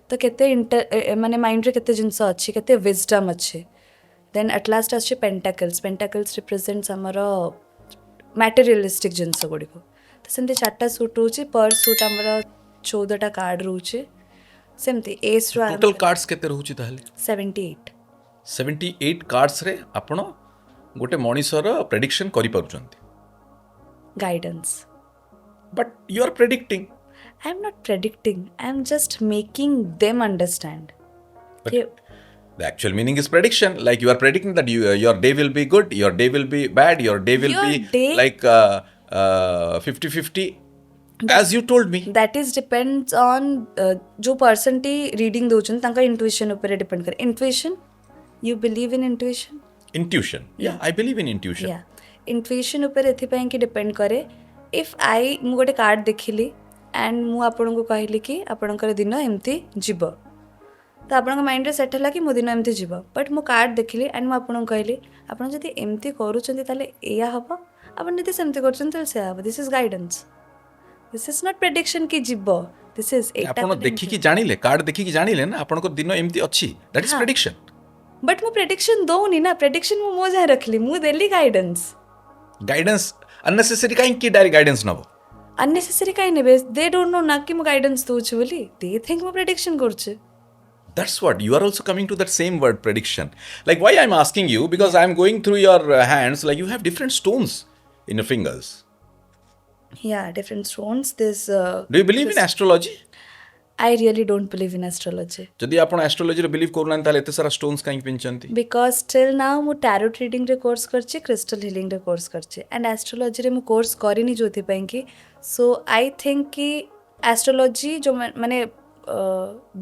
ତ କେତେ ମାନେ ମାଇଣ୍ଡରେ କେତେ ଜିନିଷ ଅଛି, କେତେ ୱିଜଡମ୍ ଅଛି। ଦେନ୍ ଆଟ୍ ଲାଷ୍ଟ ଆସୁଛି ପେଣ୍ଟାକଲ୍ସ ରିପ୍ରେଜେଣ୍ଟସ୍ ଆମର ମ୍ୟାଟେରିଆଲିଷ୍ଟିକ୍ ଜିନିଷ ଗୁଡ଼ିକୁ। ତ ସେମିତି 4ଟା ସୁଟ୍ ରହୁଛି, ପର୍ ସୁଟ୍ ଆମର 14ଟା କାର୍ଡ଼ ରହୁଛି। ସେମିତି ଏସ୍ରୁ ଟୋଟାଲ କାର୍ଡସ୍ କେତେ ରହୁଛି ତାହେଲେ? 78 78 କାର୍ଡ୍ସରେ ଆପଣ ଗୋଟେ ମଣିଷର ପ୍ରେଡିକ୍ସନ୍ କରିପାରୁଛନ୍ତି। Guidance. But you are predicting. I am not predicting, I am just making them understand. But कि the actual meaning is prediction. Like you are predicting that your day will be good, your day will be bad, your day will Your be day- like 50-50. As you told me. that is depends on जो person T reading दउछन तांका intuition ऊपर depend करे. Intuition, you believe in intuition? Intuition. Yeah, I believe in intuition. Yeah. Intuition ऊपर एथिपाई कि depend करे. If I मु गोटे card देखिली and मु आपन को कहली कि आपनकर दिन एमती जीव, तो आपन माइंड रे सेट होला कि मो दिन एमती जीव. बट मु कार्ड देखिली एंड मु आपन कहली आपन जदि एमती करूछन्ती ताले एया हबो, आपन जदि सेमती करूछन्ती ताले से हबो. This is guidance. This is not prediction कि जीव. दिस इज ଆପଣ ଦେଖିକି ଜାଣିଲେ କାର୍ଡ ଦେଖିକି ଜାଣିଲେ ନା ଆପଣଙ୍କ ଦିନ ଏମିତି ଅଛି ଦ୍ୟାଟ୍ ଇଜ ପ୍ରେଡିକ୍ସନ. बट मु प्रेडिक्शन दौनी ना. प्रेडिक्शन मु मो जाए रखली, मु देली गाइडेंस. ଗାଇଡେନ୍ସ ଅନନେସେସरी କାହିଁକି ଡାଇରେକ୍ଟ ଗାଇଡେନ୍ସ ନବ? अननेसेसरी कहीं नेबे. दे डोंट नो ना कि मु गाइडेंस दोछु बोली. दे थिंक मु prediction करछु. That's what you are also coming to that same word prediction. Like why I'm asking you because I'm going through your hands like you have different stones in your fingers. Yeah, different stones. This Do you believe in astrology? I really don't believe in astrology ଯଦି ଆପଣ astrology ରେ believe କରୁନାହାନ୍ତି ତାହେଲେ ଏତେ ସାରା stones କାହିଁକି ପିନ୍ଧିଛନ୍ତି? because till now मु tarot reading रे कोर्स करछि, crystal healing रे कोर्स करछि and astrology रे मु कोर्स करिनी जोथि पई कि so I think कि astrology जो माने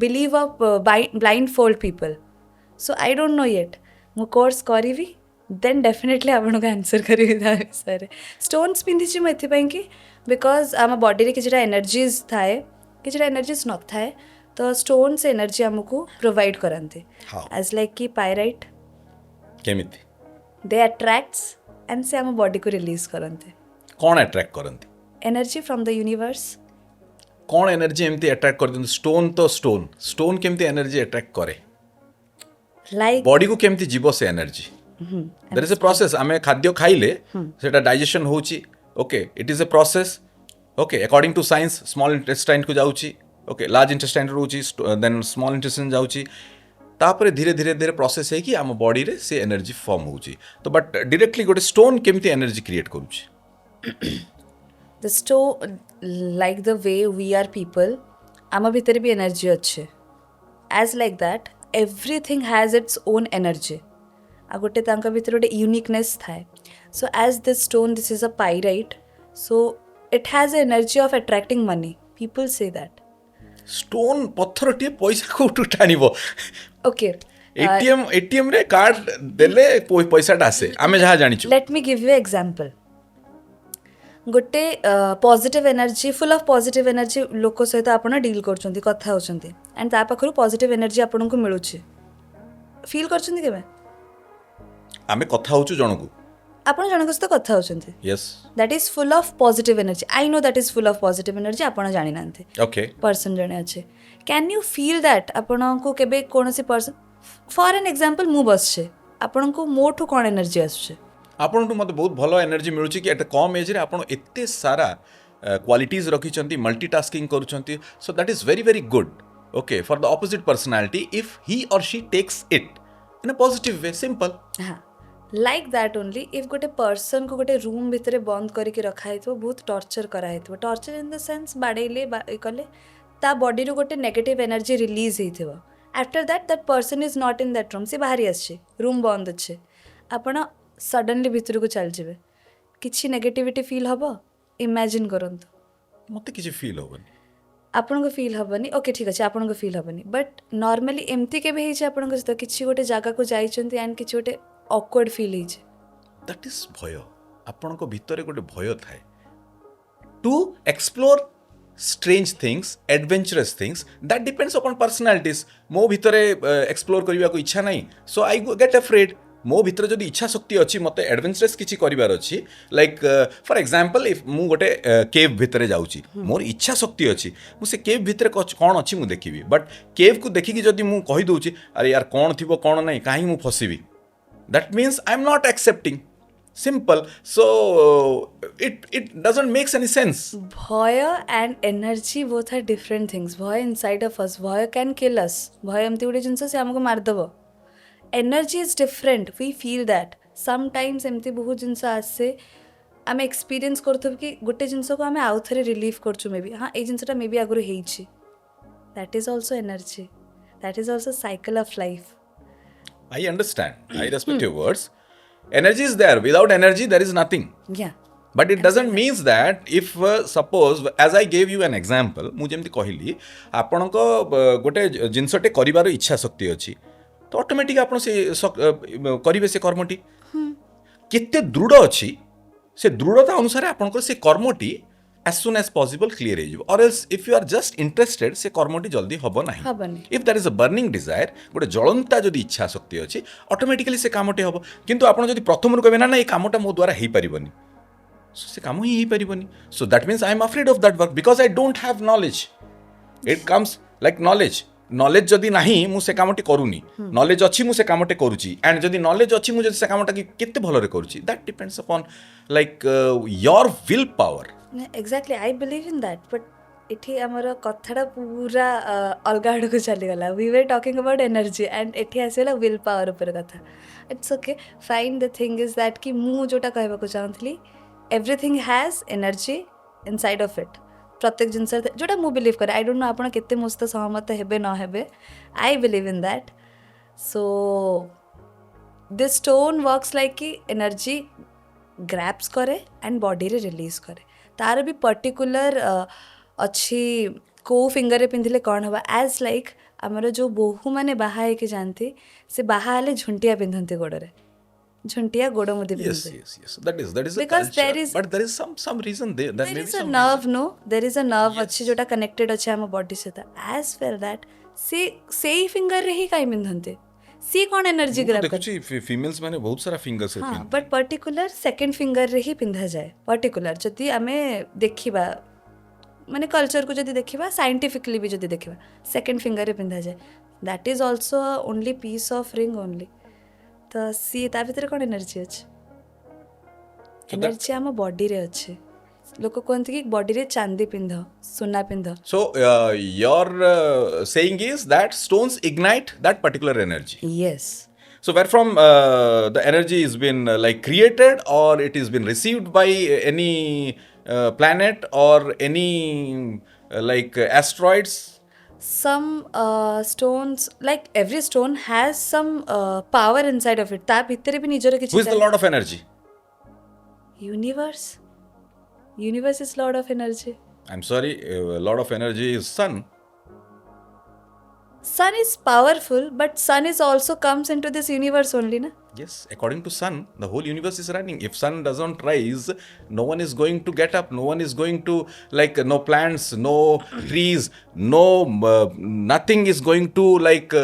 believe of blindfold people. So I don't know yet. मु कोर्स करिवि then definitely आपन को आंसर करिवि ता विषय. stones पिन्धिछि म एथि पई कि because आम बॉडी रे किछटा एनर्जीज थाए, किछटा एनर्जीज न थाए, तो स्टोन से एनर्जी हमको प्रोवाइड करते. How? एज लाइक कि पायराइट କେମିତି? दे अट्रैक्ट्स एंड से हम बॉडी को रिलीज करते କ'ଣ attract କରନ୍ତି? Energy from the universe. କ'ଣ ଏନର୍ଜି ଏମିତି attract କରିଦିଅନ୍ତି? ଷ୍ଟୋନ୍ ତ ଷ୍ଟୋନ୍ କେମିତି ଏନର୍ଜି attract କରେ? लाइक ବଡିକୁ କେମିତି ଯିବ ସେ energy? There is a process. ଆମେ ଖାଦ୍ୟ ଖାଇଲେ ସେଟା ଡାଇଜେସନ୍ ହେଉଛି. Okay, it is a process. Okay, according to science small ଇଣ୍ଟେଷ୍ଟାଇନ୍କୁ ଯାଉଛି. ଓକେ, ଲାର୍ଜ ଇଣ୍ଟେଷ୍ଟାଇନ୍ ରହୁଛି, ଦେନ୍ ସ୍ମଲ୍ ଇଣ୍ଟେଷ୍ଟାଇନ୍ ଯାଉଛି. ତାପରେ ଧୀରେ ଧୀରେ ଧୀରେ ପ୍ରୋସେସ୍ ହେଇକି ଆମ ବଡିରେ ସେ ଏନର୍ଜି ଫର୍ମ ହେଉଛି. ତ ବଟ୍ ଡିରେକ୍ଟଲି ଗୋଟେ ଷ୍ଟୋନ୍ କେମିତି ଏନର୍ଜି କ୍ରିଏଟ୍ କରୁଛି? The stone like the way we are people आम भितर भी एनर्जी अच्छे. As like that everything has its own energy. आ गोटे तांका भितर गोटे यूनिकनेस थाए. So as this stone this is a pyrite, so it has energy of attracting money. People से दैट. ଷ୍ଟୋନ୍ ପଥରଟିଏ ପଇସା କୋଉଠୁ ଟାଣିବ? ओके, ଏଟିଏମ୍ ରେ କାର୍ଡ ଦେଲେ ପଇସାଟା ଆସେ ଆମେ ଯାହା ଜାଣିଛୁ. Let me give you example. गोटे positive energy full of positive energy लोक सहित आपण डील करछंती, कथा होछंती एंड ता पाखरु पॉजिटिव एनर्जी आपण को मिलुछि. फील करछंती केबे ଆମେ କଥା ହଉଛୁ ଜଣକୁ. आपण जनक सहित कथा होछंती, yes. That is full of positive energy. I know that is full of positive energy. आपण जानि नांती ओके. पर्सन जने अच्छे. कैन यू फील दैट आपण को केबे कोनसी पर्सन फॉर एन एग्जांपल मु बसछे, आपण को मोठु कोन एनर्जी आछे? ଆପଣଠୁ ମୋତେ ବହୁତ ଭଲ ଏନର୍ଜି ମିଳୁଛି କି ଏତେ କମ୍ ଏଜ୍ରେ ଆପଣ ଏତେ ସାରା କ୍ୱାଲିଟିଜ୍ ରଖିଛନ୍ତି, ମଲ୍ଟିଟାସ୍କିଂ କରୁଛନ୍ତି. So that is very very good. Okay, for the opposite personality if he or she takes it in a positive way. Simple. हाँ, लाइक दैट ओनली. इफ गोटे पर्सन को गोटे रूम भितर बंद करके रखा है बहुत टर्चर करा है. टर्चर इन द सेंस बाड़ेले कले ता बॉडी रू गोटे नेगेटिव एनर्जी रिलीज होइथिबो. After that that person is not in that room. से बाहरी आछे, रूम बंद अच्छे, आपण सडनली भितर को चल जिवे, किछि नेगेटिविटी फील हबो. इमेजिन करंतु ମୋତେ କିଛି ଫିଲ୍ ହେବନି. आपण को फील हबनी. ओके ठीक अच्छे, आपण को फील हबनी. बट नॉर्मली एमती केबे हेछि आपण को सहित किछि गोटे जागा को जाइछन्ती एंड किछि गोटे ऑकवर्ड फील हेछि. ଦ୍ୟାଟ୍ ଇଜ୍ ଭୟ. ଆପଣଙ୍କ ଭିତରେ ଗୋଟେ ଭୟ ଥାଏ to explore strange things, adventurous things. That depends upon personalities. ମୋ ଭିତରେ ଏକ୍ସପ୍ଲୋର କରିବାକୁ ଇଚ୍ଛା ନାହିଁ, ସୋ ଆଇ ଗେଟ୍ ଆଫ୍ରେଡ୍. ମୋ ଭିତରେ ଯଦି ଇଚ୍ଛା ଶକ୍ତି ଅଛି, ମୋତେ ଆଡଭେଞ୍ଚରସ୍ କିଛି କରିବାର ଅଛି, ଲାଇକ୍ ଫର୍ ଏକ୍ଜାମ୍ପଲ୍ ଇଫ୍ ମୁଁ ଗୋଟେ କେଭ୍ ଭିତରେ ଯାଉଛି, ମୋର ଇଚ୍ଛା ଶକ୍ତି ଅଛି, ମୁଁ ସେ କେଭ୍ ଭିତରେ କ'ଣ ଅଛି ମୁଁ ଦେଖିବି. ବଟ୍ କେଭ୍କୁ ଦେଖିକି ଯଦି ମୁଁ କହିଦେଉଛି ଆରେ ୟାର କ'ଣ ଥିବ କ'ଣ ନାହିଁ, କାହିଁକି ମୁଁ ଫସିବି, that means I am not accepting. Simple. So it doesn't make any sense. भय and energy both are different things. भय inside of us, भय can kill us. भय एमती गोटे जिनस से हमको मारदेव. Energy is different. We feel that. Sometimes एमती बहुत जिनस आसे आम एक्सपीरियंस करथब कि गोटे जिनस को आम आउ थे रिलीव करछु मे बी हाँ ये जिनसटा मे बी आगुरी हेइछि that is also energy that is also cycle of life I understand. I respect your words. Energy is there. Without energy, there is nothing. या But it doesn't mean that if suppose as I gave you an example, ମୁଁ ଯେମିତି କହିଲି ଆପଣଙ୍କ ଗୋଟେ ଜିନିଷଟେ କରିବାର ଇଚ୍ଛା ଶକ୍ତି ଅଛି ତ ଅଟୋମେଟିକ ଆପଣ ସେ କରିବେ ସେ କର୍ମଟି କେତେ ଦୃଢ଼ ଅଛି ସେ ଦୃଢ଼ତା ଅନୁସାରେ ଆପଣଙ୍କର ସେ କର୍ମଟି as soon as possible clear ହେଇଯିବ or else if you are just interested ସେ କର୍ମଟି ଜଲ୍ଦି ହବ ନାହିଁ ହବନି। if there is a burning desire ଗୋଟେ ଜଳନ୍ତା ଯଦି ଇଚ୍ଛା ଶକ୍ତି ଅଛି ଅଟୋମେଟିକାଲି ସେ କାମଟି ହବ କିନ୍ତୁ ଆପଣ ଯଦି ପ୍ରଥମରୁ କହିବେ ନା ନା ଏଇ କାମଟା ମୋ ଦ୍ୱାରା ହେଇପାରିବନି so ସେ କାମ ହିଁ ହେଇପାରିବନି so that means I am afraid of that work because I don't have knowledge it comes like knowledge ଯଦି ନାହିଁ ମୁଁ ସେ କାମଟି କରୁନି knowledge ଅଛି ମୁଁ ସେ କାମଟେ କରୁଛି and ଯଦି knowledge ଅଛି ମୁଁ ଯଦି ସେ କାମଟା କେତେ ଭଲରେ କରୁଛି that depends upon like your will power exactly I believe in that but एठी आमर कथाटा पूरा अलगा आड़ को चलीगला we were talking about energy and एठी आसीगला विल पावर उपर कथा it's okay fine the thing is that कि मु जोटा कहबाको चाहूँगी everything has energy inside of it प्रत्येक जिनस जोटा मु बिलीव करे आई डोंट नो आपण केते मो सहित सहमत हेबे न हेबे आई believe in that so this stone works like कि एनर्जी ग्रैप्स करे एंड बॉडी रे रिलीज करे तार भी पर्टिकुलर अच्छी को फिंगर रे पिंधिले कौन हवा एज लाइक आमर जो बोहू मैंने बाहा है कि जानती से बाहा हेले झुंटिया पिंधंती गोड़े झुंटिया गोड़ मुदी yes पिंधंती yes yes that is Because a there culture is- but there is some reason there there may is be a some nerve no there is a nerve अच्छी जोटा कनेक्टेड अच्छे आम बॉडी सहित एज वेल दैट से ही finger रे ही काई पिंधंती सी कौन energy reason। Grab कर देखुची फीमेल्स माने बहुत सारा फिंगर्स हाँ बट पर्टिकुलर सेकेंड फिंगर रे ही पिंधा जाए पर्टिकुलर जदि आमे देखिबा माने कल्चर को जदि देखिबा साइंटिफिकली भी जदि देखिबा सेकेंड फिंगर रे पिंधा जाए that is also only piece of ring only तो सी ता भीतर कौन एनर्जी अच्छे एनर्जी आम बॉडी रे अच्छे लोक कहते कि बॉडी रे चांदी पिंध सुना पिंध so your saying is that stones ignite that particular energy yes so where from the energy has been like created or it has been received by any planet or any like asteroids some stones like every stone has some power inside of it ता भितर भी निजर who is the lord of energy universe is lord of energy I'm sorry lord of energy is sun sun is powerful but sun is also comes into this universe only na yes according to sun the whole universe is running if sun doesn't rise no one is going to get up no one is going to like no plants no trees no nothing is going to like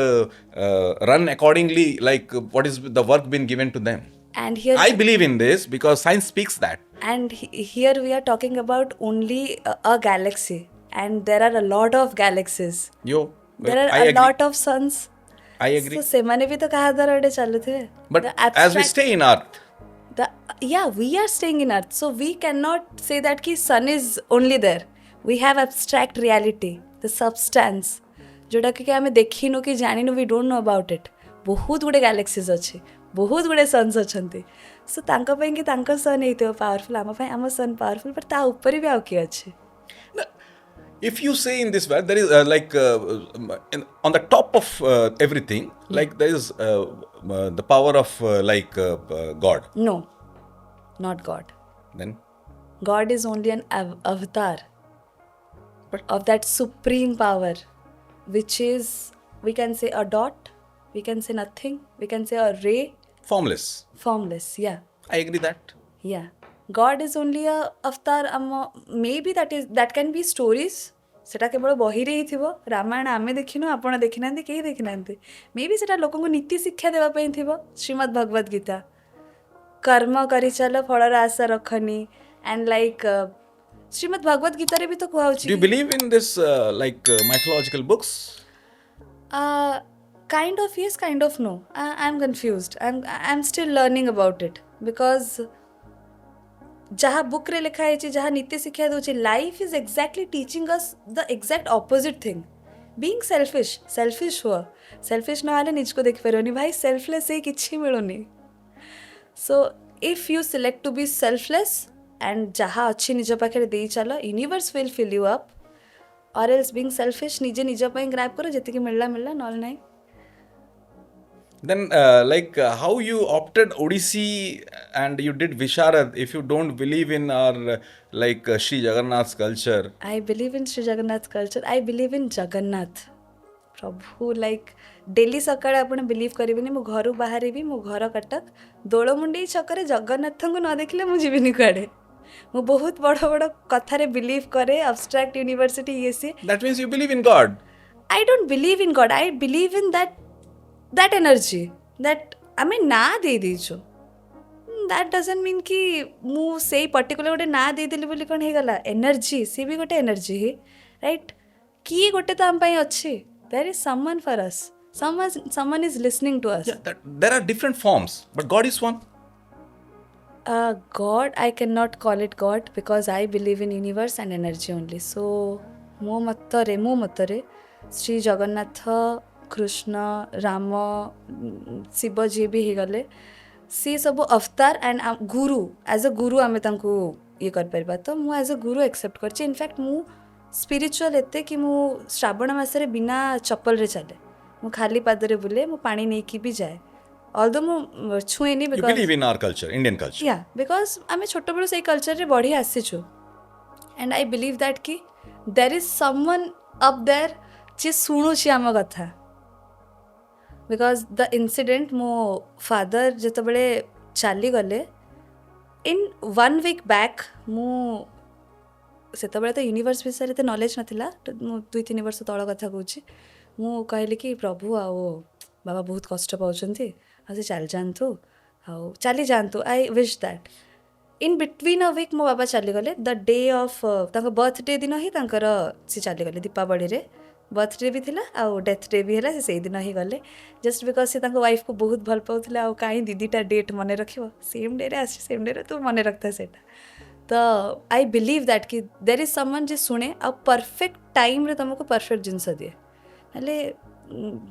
run accordingly like what is the work been given to them and here I believe in this because science speaks that and here we are talking about only a galaxy and there are a lot of galaxies yo there are I a agree lot of suns I agree so semane bhi to kaha dara ade chaluthe but as we stay in earth yeah we are staying in earth so we cannot say that ki sun is only there we have abstract reality the substance जोटा कि आम देखिनु कि जानिनु we don't know about it बहुत गुड़े galaxies अच्छे बहुत गुड़े सन्स अच्छा सो तांका कि तांका सन होते पावरफुल आम सन पावरफुल बट ता ऊपर भी आउ किए अच्छे if you say in this way there is on the top of everything like there is the power of god no not God then God is only an avatar of that supreme power, which is, we can say a dot, we can say nothing, we can say a ray, formless formless, yeah, I agree that yeah. God is only a avatar, maybe that can be stories. सेटा केवल बही रे ही थिबो रामायण आमे देखिनु आपण देखिनांती केही देखिनांती may be सेटा लोकन को नीति शिक्षा देवा पई थिबो श्रीमद् भगवत गीता कर्म करि चल फलर आशा रखनी एंड लाइक श्रीमद् भगवत गीता रे भी तो कुआ do you believe in this mythological books kind of yes kind of no I'm confused I'm still learning about it because जहाँ बुक रे लिखा है जहाँ नीति शिक्षा दे life is exactly teaching us the exact opposite thing being selfish हुआ selfish ना निज को देख पारनी भाई सेल्फलेस ही किसी मिलूनी so if you select to be selfless and जहाँ अच्छी निज पाखे दे चल universe will fill you up और एल्स बीइंग सेल्फिश निजे निज ପାଇଁ ग्रैब करो ଯେତିକି ମିଳିଲା ମିଳିଲା ନହେଲେ ନାହିଁ. Then, how you opted Odissi and you did Visharad if you don't believe in our Sri Jagannath's culture? I believe in Sri Jagannath culture. I believe in Jagannath. प्रभु लाइक डेली सकाଳେ ଆପଣ believe କରିବେନି ମୁଁ ଘରୁ ବାହାରିବି ମୋ ଘର କଟକ ଦୋଳମୁଣ୍ଡେଇ ଛକରେ ଜଗନ୍ନାଥଙ୍କୁ ନ ଦେଖିଲେ ମୁଁ ଯିବିନି କୁଆଡ଼େ. ମୁଁ ବହୁତ ବଡ଼ ବଡ଼ କଥାରେ ବିଲିଭ୍ କରେ abstract ୟୁନିଭର୍ସିଟି ଇଏ ସିଏ. That means you believe in God. I don't believe in God. I believe in that energy that ଆମେ ନାଁ ଦେଇଦେଇଛୁ. That doesn't mean कि ମୁଁ ସେଇ पर्टिकुलर ଗୋଟେ ନାଁ ଦେଇଦେଲି ବୋଲି କ'ଣ ହେଇଗଲା. ଏନର୍ଜି ସିଏ ବି ଗୋଟେ ଏନର୍ଜି ହିଁ ରାଇଟ୍. କିଏ ଗୋଟେ ତ ଆମ ପାଇଁ ଅଛି. There is someone for us. Someone is listening to us. Yeah, there are different forms, but God is one. God, I cannot call it God because I believe in universe and energy only. So, ମୋ ମତରେ ଶ୍ରୀ ଜଗନ୍ନାଥ କୃଷ୍ଣ ରାମ ଶିବ ଯିଏ ବି ହେଇଗଲେ ସିଏ ସବୁ ଅବତାର and ଗୁରୁ ଆଜ୍ ଅ ଗୁରୁ ଆମେ ତାଙ୍କୁ ଇଏ କରିପାରିବା. ତ ମୁଁ ଆଜ୍ ଅ ଗୁରୁ ଆକ୍ସେପ୍ଟ କରିଛି. ଇନଫ୍ୟାକ୍ଟ ମୁଁ ସ୍ପିରିଚୁଆଲ୍ ଏତେ କି ମୁଁ ଶ୍ରାବଣ ମାସରେ ବିନା ଚପଲରେ ଚାଲେ. ମୁଁ ଖାଲି ପାଦରେ ବୁଲେ. ମୁଁ ପାଣି ନେଇକି ବି ଯାଏ. ଅଲଦୋ ମୁଁ ଛୁଏଁନି You because believe in our culture, Indian culture. या बिकज आमे छोटबेलू से कल्चर बढ़ी आसीचु एंड आई बिलीव दैट कि there is someone up there जे शुणुची आम कथा. बिकज द इनसीडेंट मो फादर जितेबले चली गले इन 1 वीक बैक मु सेतबले तो यूनिवर्स विषय रे नॉलेज नथिला. मु 2-3 वर्ष तळ कथा कहूची. मु कहली कि प्रभु आओ बाबा बहुत कष्ट पाउछंती आ से चल जानतु आउ चली जानतु. I wish that in between a week मो बाबा चली गले. द डे ऑफ तांको बर्थडे दिन ही तांकर से चली गले. दीपावली रे बर्थडे भी थिला आउ डेथ डे भी हैला. से दिन ही गले जस्ट बिकज से तांको वाइफ को बहुत भल पाउथिला. आउ काई दीदीटा डेट मने रखिबो सेम डे रे आसी सेम डे रे तू मने रखता सेटा. तो आई बिलीव दैट कि देर इज समवन जे सुने आ परफेक्ट टाइम रे तुमको परफेक्ट जिनस दिए. हेले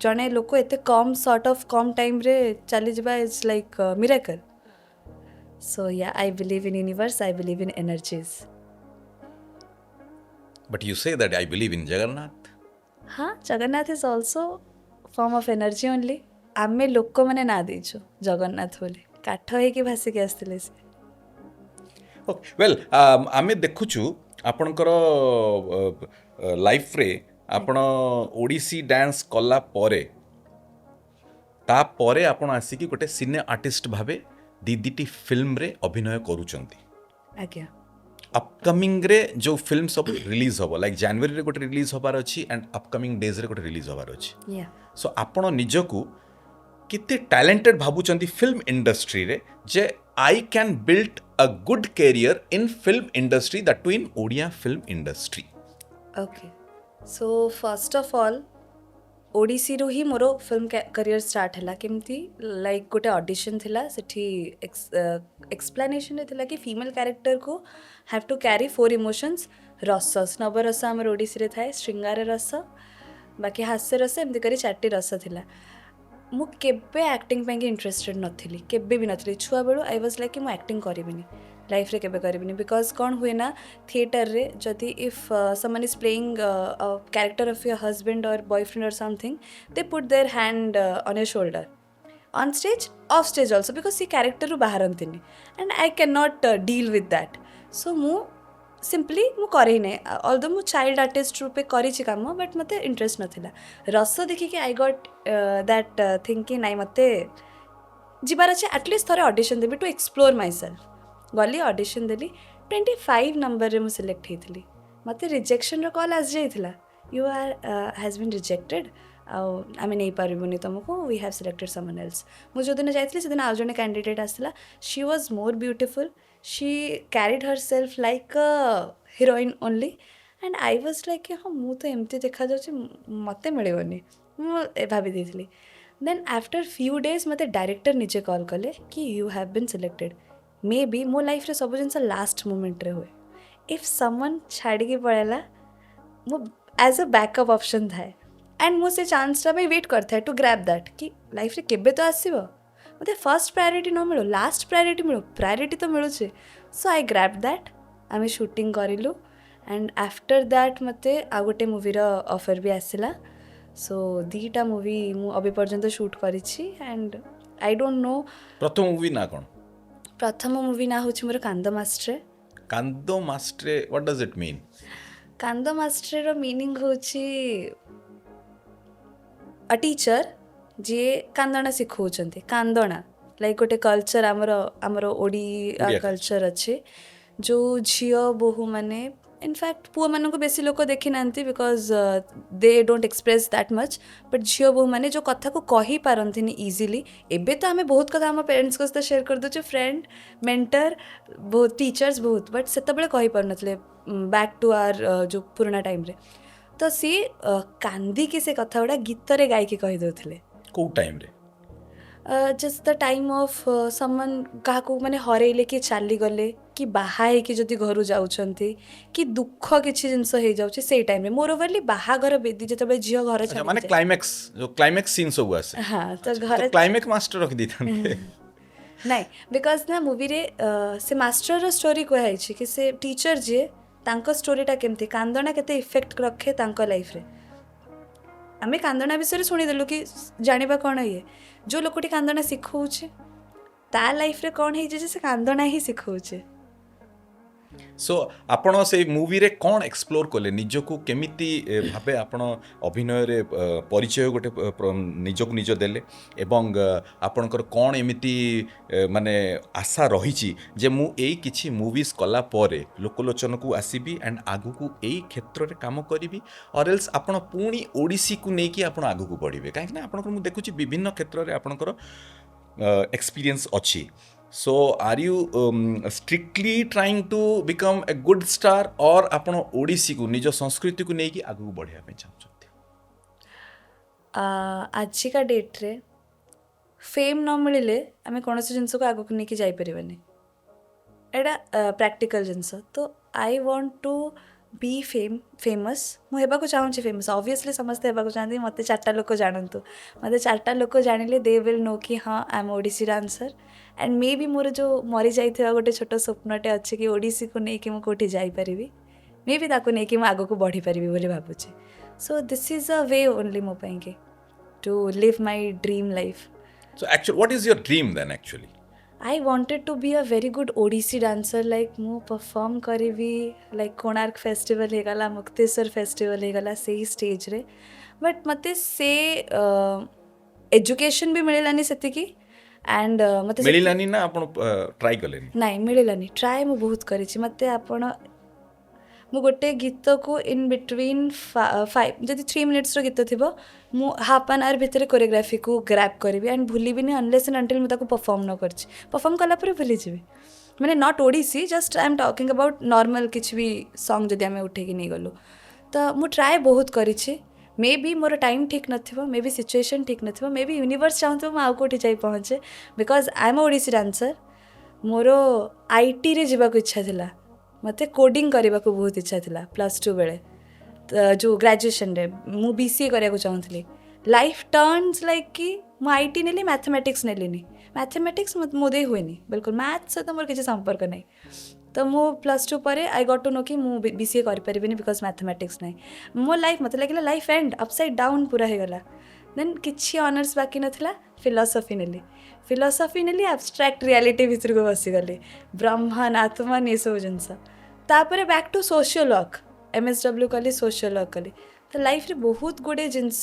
जड़े लोक एत कम सॉर्ट ऑफ कम टाइम रे चली जावा इज लाइक मिरेकल. सो या आई believe in universe. I believe in energies. But you say that I believe in Jagannath. हाँ Jagannath is also form of energy only. आमे लोक मैंने ना देचु जगन्नाथ बोली काठ होइके भासिके आसथिले से. Okay. Well, आमे देखुछु आपणकर लाइफ रे आपण ओडिसी डांस कला परे ता परे आपण आसिकी गोटे सिने आर्टिस्ट भाबे दीदीटी फिल्म रे अभिनय करूचंती. आज्ञा अपकमिंग रे जो फिल्म सब रिलीज होबो लाइक जनवरी रे गोटे रिलीज होबार अछि एंड अपकमिंग डेज रे गोटे रिलीज होबार अछि. या सो आपण निजकू किते टैलेंटेड भाबुचंती फिल्म इंडस्ट्री रे जे I can build a good career in film industry that to in Odia film industry. Okay so first of all Odissi रो ही मोर फिल्म करियर स्टार्ट है केमती लाइक गोटे ऑडिशन थिला सेठी एक्सप्लेनेशन थिला कि फीमेल कैरेक्टर को हैव टू कैरी 4 इमोशंस. रस नवरस आमर ओडिसी रे थाए. श्रृंगार रस बाकी हास्य रस एमती करी 4टी रस थिला. मु केबे एक्टिंग पे इंटरेस्टेड नथिली केबे भी नथिली. छुआ बेलू आई वाज लाइक कि मु एक्टिंग करिबिनी लाइफ रे केबे करिबिनी. बिकज कौन हुए ना थिएटर रे जदि if someone is playing character of your husband or boyfriend or something they put their hand on your shoulder on stage off stage also because सी कैरेक्टर रु बाहरंतिनी and I can not deal with that. So मु simply मु करे नहीं although मु child artist रूपे करी काम बट मते इंटरेस्ट नथिला. रस देखिकी आई गॉट दैट थिंग कि नाई मते जीवार अच्छे एटलिस्ट थोड़े ऑडिशन देवी टू एक्सप्लोर माई सेल्फ. गली ऑडिशन देली 25 नंबर रे मु सिलेक्ट होती. मते रिजेक्शन रो कॉल आस जाइथिला you are has been rejected आम नहीं पार्बुनि तुमको we have selected someone else. मु जो दिन जाइथिली से दिन आउ जने कैंडिडेट आसला. She was more beautiful. She carried her self like a heroine only and I was like हाँ मु तो एमती देखा जाउछि मते मिलिबनी मु भाभी देथिली. देन आफ्टर फ्यू डेज मते डायरेक्टर निजे कॉल कले कि you have been selected. Maybe मो लाइफ रे सब जिन लास्ट मोमेंट रे हुए. इफ समवन छाड़ी के पड़ेला मो एज अ बैकअप ऑप्शन थाए एंड मो से चांस टा भाई वेट करता है टू ग्रैब दैट कि लाइफ रे केबे तो आसीबो ମୋତେ ଫର୍ଷ୍ଟ ପ୍ରାୟୋରିଟି ନ ମିଳୁ ଲାଷ୍ଟ ପ୍ରାୟୋରିଟି ମିଳୁ ପ୍ରାୟୋରିଟି ତ ମିଳୁଛି ସୋ ଆଇ ଗ୍ରାବ୍ ଦ୍ୟାଟ୍ ଆମେ ସୁଟିଂ କରିଲୁ ଆଣ୍ଡ ଆଫ୍ଟର ଦ୍ୟାଟ୍ ମୋତେ ଆଉ ଗୋଟେ ମୁଭିର ଅଫର୍ ବି ଆସିଲା ସୋ ଦୁଇଟା ମୁଭି ମୁଁ ଏବେ ପର୍ଯ୍ୟନ୍ତ ସୁଟ୍ କରିଛି ଆଣ୍ଡ ଆଇ ଡୋଣ୍ଟ ନୋ ପ୍ରଥମ ମୁଭି ନା କ'ଣ? ପ୍ରଥମ ମୁଭି ନାଁ ହେଉଛି ମୋର କାନ୍ଦ ମାଷ୍ଟ୍ରେ। କାନ୍ଦ ମାଷ୍ଟ୍ରେ ହ୍ୱାଟ୍ ଡଜ୍ ଇଟ୍ ମିନ୍? କାନ୍ଦ ମାଷ୍ଟ୍ରେର ମିନିଂ ହେଉଛି ଅ ଟିଚର୍ ଯିଏ କାନ୍ଦଣା ଶିଖଉଛନ୍ତି କାନ୍ଦଣା ଲାଇକ୍ ଗୋଟେ କଲଚର୍ ଆମର ଓଡ଼ିଆ ଓଡ଼ିଆ କଲଚର୍ ଅଛି ଯେଉଁ ଝିଅ ବୋହୂମାନେ ଇନଫ୍ୟାକ୍ଟ ପୁଅମାନଙ୍କୁ ବେଶୀ ଲୋକ ଦେଖିନାହାନ୍ତି because they don't express that much but ଝିଅ ବୋହୂମାନେ ଯେଉଁ କଥାକୁ କହିପାରନ୍ତିନି ଇଜିଲି ଏବେ ତ ଆମେ ବହୁତ କଥା ଆମ ପ୍ୟାରେଣ୍ଟସ୍ଙ୍କ ସହିତ ସେୟାର କରିଦେଉଛୁ ଫ୍ରେଣ୍ଡ ମେଣ୍ଟର ବହୁତ ଟିଚର୍ସ ବହୁତ ବଟ୍ ସେତେବେଳେ କହିପାରୁନଥିଲେ ବ୍ୟାକ୍ ଟୁ ଆୱାର ଯେଉଁ ପୁରୁଣା ଟାଇମ୍ରେ ତ ସିଏ କାନ୍ଦିକି ସେ କଥା ଗୁଡ଼ା ଗୀତରେ ଗାଇକି କହିଦେଉଥିଲେ କେଉଁ ଟାଇମ୍ରେ? ଜଷ୍ଟ ଦ ଟାଇମ୍ ଅଫ୍ ସମନ୍ କାହାକୁ ମାନେ ହରେଇଲେ କି ଚାଲିଗଲେ କି ବାହା ହେଇକି ଯଦି ଘରୁ ଯାଉଛନ୍ତି କି ଦୁଃଖ କିଛି ଜିନିଷ ହେଇଯାଉଛି ସେଇ ଟାଇମ୍ରେ ମୋର ଓଭରଲି ବାହାଘର ବେଦି ଯେତେବେଳେ ଝିଅ ଘର ମାନେ ଛାଡ଼ିଯାଏ କ୍ଲାଇମ୍ୟାକ୍ସ ଯେଉଁ କ୍ଲାଇମ୍ୟାକ୍ସ ସିନ୍ ସବୁ ଆସେ ହଁ ତ ଘର କ୍ଲାଇମ୍ୟାକ୍ସ ମାଷ୍ଟର ରଖିଦେଇଥାନ୍ତେ। ନାଇଁ ବିକଜ ନା ମୁଭିରେ ସେ ମାଷ୍ଟରର ଷ୍ଟୋରି କୁହାହେଇଛି କି ସେ ଟିଚର୍ ଯିଏ ତାଙ୍କ ଷ୍ଟୋରିଟା କେମିତି କାନ୍ଦଣା କେତେ ଇଫେକ୍ଟ ରଖେ ତାଙ୍କ ଲାଇଫ୍ରେ ଆମେ କାନ୍ଦଣା ବିଷୟରେ ଶୁଣିଦେଲୁ କି ଜାଣିବା କ'ଣ ଇଏ ଯେଉଁ ଲୋକଟି କାନ୍ଦଣା ଶିଖଉଛି ତା ଲାଇଫ୍ରେ କ'ଣ ହେଇଛି ଯେ ସେ କାନ୍ଦଣା ହିଁ ଶିଖଉଛି। ସୋ ଆପଣ ସେଇ ମୁଭିରେ କ'ଣ ଏକ୍ସପ୍ଲୋର କଲେ ନିଜକୁ କେମିତି ଭାବେ ଆପଣ ଅଭିନୟରେ ପରିଚୟ ଗୋଟେ ନିଜକୁ ନିଜ ଦେଲେ ଏବଂ ଆପଣଙ୍କର କ'ଣ ଏମିତି ମାନେ ଆଶା ରହିଛି ଯେ ମୁଁ ଏଇ କିଛି ମୁଭିଜ୍ କଲା ପରେ ଲୋକଲୋଚନକୁ ଆସିବି ଆଣ୍ଡ ଆଗକୁ ଏଇ କ୍ଷେତ୍ରରେ କାମ କରିବି ଅର୍ ଏଲ୍ସ ଆପଣ ପୁଣି ଓଡ଼ିଶୀକୁ ନେଇକି ଆପଣ ଆଗକୁ ବଢ଼ିବେ କାହିଁକିନା ଆପଣଙ୍କର ମୁଁ ଦେଖୁଛି ବିଭିନ୍ନ କ୍ଷେତ୍ରରେ ଆପଣଙ୍କର ଏକ୍ସପିରିଏନ୍ସ ଅଛି। So are you strictly trying to become a good star or ଆପଣ ଓଡ଼ିଶୀ କୁ ନିଜ ସଂସ୍କୃତି କୁ ନେଇକି ଆଗକୁ ବଢ଼ିବା ପାଇଁ ଚାହୁଁଛନ୍ତି? ଆଜିକା ଡେଟ୍ରେ ଫେମ୍ ନ ମିଳିଲେ ଆମେ କୌଣସି ଜିନିଷକୁ ଆଗକୁ ନେଇକି ଯାଇପାରିବାନି ଏଇଟା ପ୍ରାକ୍ଟିକାଲ୍ ଜିନିଷ ତ I want to B famous ମୁଁ ହେବାକୁ ଚାହୁଁଛି ଫେମସ୍ ଅବଭିୟସ୍ଲି ସମସ୍ତେ ହେବାକୁ ଚାହାନ୍ତି ମୋତେ 4ଟା ଲୋକ ଜାଣନ୍ତୁ ମୋତେ 4ଟା ଲୋକ ଜାଣିଲେ ଦେ ୱିଲ୍ ନୋ କି ହଁ I am Odissi dancer and may be ମୋର ଯେଉଁ ମରିଯାଇଥିବା ଗୋଟେ ଛୋଟ ସ୍ୱପ୍ନଟେ ଅଛି କି ଓଡ଼ିଶୀକୁ ନେଇକି ମୁଁ କେଉଁଠି ଯାଇପାରିବି ମେ ବି ତାକୁ ନେଇକି ମୁଁ ଆଗକୁ ବଢ଼ିପାରିବି ବୋଲି ଭାବୁଛି so this is a way only ମୋ ପାଇଁକି to live my dream life. So actually what is your dream then actually? I wanted to be a very good Odissi dancer like ମୁଁ perform କରିବି like କୋଣାର୍କ ଫେଷ୍ଟିଭାଲ୍ ହେଇଗଲା Mukteshwar festival ହେଇଗଲା ସେଇ ଷ୍ଟେଜ୍ରେ but ମୋତେ ସେ education ବି ମିଳିଲାନି ସେତିକି ଆଣ୍ଡ ମୋତେ ମିଳିଲାନି ନା ଆପଣ ଟ୍ରାଏ କଲେନି? ନାଇଁ ମିଳିଲାନି ଟ୍ରାଏ ମୁଁ ବହୁତ କରିଛି ମୋତେ ଆପଣ ମୁଁ ଗୋଟେ ଗୀତକୁ ଇନ୍ ବିଟୱିନ୍ ଯଦି 3 ମିନିଟ୍ସର ଗୀତ ଥିବ ମୁଁ ହାଫ୍ ଆନ୍ ଆୱାର ଭିତରେ କୋରିଓଗ୍ରାଫିକୁ ଗ୍ରାପ୍ କରିବି ଆଣ୍ଡ ଭୁଲିବିନି ଅନଲେସ୍ ଆଣ୍ଡ ଅନ୍ଟିଲ୍ ମୁଁ ତାକୁ ପରଫର୍ମ ନ କରିଛି ପରଫର୍ମ କଲା ପରେ ଭୁଲିଯିବି ମାନେ not Odissi just I M talking about normal କିଛି ବି ସଙ୍ଗ୍ ଯଦି ଆମେ ଉଠେଇକି ନେଇଗଲୁ ତ ମୁଁ ଟ୍ରାଏ ବହୁତ କରିଛି ମେ ବି ମୋର ଟାଇମ୍ ଠିକ୍ ନଥିବ ମେ ବି ସିଚୁଏସନ୍ ଠିକ୍ ନଥିବ ମେ ବି ୟୁନିଭର୍ସ ଚାହୁଁଥିବ ମୁଁ ଆଉ କେଉଁଠି ଯାଇ ପହଞ୍ଚେ because I am Odissi dancer ମୋର ଆଇଟିରେ ଯିବାକୁ ଇଚ୍ଛା ଥିଲା ମୋତେ କୋଡ଼ିଂ କରିବାକୁ ବହୁତ ଇଚ୍ଛା ଥିଲା +2 ବେଳେ ଯେଉଁ ଗ୍ରାଜୁଏସନ୍ରେ ମୁଁ BCA କରିବାକୁ ଚାହୁଁଥିଲି ଲାଇଫ୍ ଟର୍ଣ୍ଣସ୍ ଲାଇକ୍ କି ମୁଁ ଆଇଟି ନେଲି ମ୍ୟାଥମେଟିକ୍ସ ନେଲିନି ମ୍ୟାଥମେଟିକ୍ସ ମୋ ଦେଇ ହୁଏନି ବିଲକୁଲ ମ୍ୟାଥ୍ ସହିତ ମୋର କିଛି ସମ୍ପର୍କ ନାହିଁ ତ ମୁଁ +2 ପରେ ଆଇ ଗଟ୍ ଟୁ ନୋ କି ମୁଁ BCA କରିପାରିବିନି ବିକଜ ମ୍ୟାଥମେଟିକ୍ସ ନାହିଁ ମୋ ଲାଇଫ୍ ମୋତେ ଲାଗିଲା ଲାଇଫ୍ ଏଣ୍ଡ ଅପସାଇଡ୍ ଡାଉନ୍ ପୁରା ହେଇଗଲା ଦେନ୍ କିଛି ଅନର୍ସ ବାକି ନଥିଲା ଫିଲସଫି ନେଲି ଆବଷ୍ଟ୍ରାକ୍ଟ ରିଆଲିଟି ଭିତରକୁ ବସିଗଲି ବ୍ରହ୍ମନ ଆତ୍ମନ ଏସବୁ ଜିନିଷ ତାପରେ back to social work MSW କଲି ସୋସିଆଲ୍ ୱାର୍କ କଲି ତ ଲାଇଫ୍ରେ ବହୁତ ଗୁଡ଼ିଏ ଜିନିଷ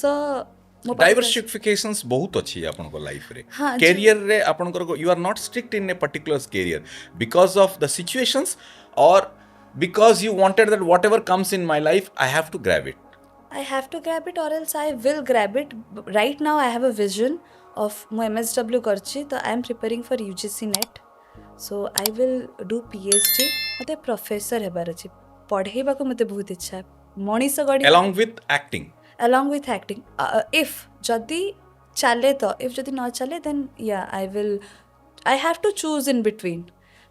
ଡାଇଭରସିଫିକେସନ୍ସ ବହୁତ ଅଛି ଆପଣଙ୍କ ଲାଇଫରେ ହଁ, କ୍ୟାରିୟରରେ ଆପଣଙ୍କର you are not strict in a particular career because of the situations or because you wanted that whatever comes in my life I have to grab it. I have to grab it or else I will grab it. Right now I have a vision of ମୁଁ MSW କରିଛି ତ I am preparing for UGC NET so I will do PhD ମୋତେ professor ହେବାର ଅଛି ପଢ଼େଇବାକୁ ମୋତେ ବହୁତ ଇଚ୍ଛା ମଣିଷ ଗଢ଼ି along with acting along with acting if ଯଦି ଚାଲେ ତ if ଯଦି ନ ଚାଲେ then yeah I have to choose in between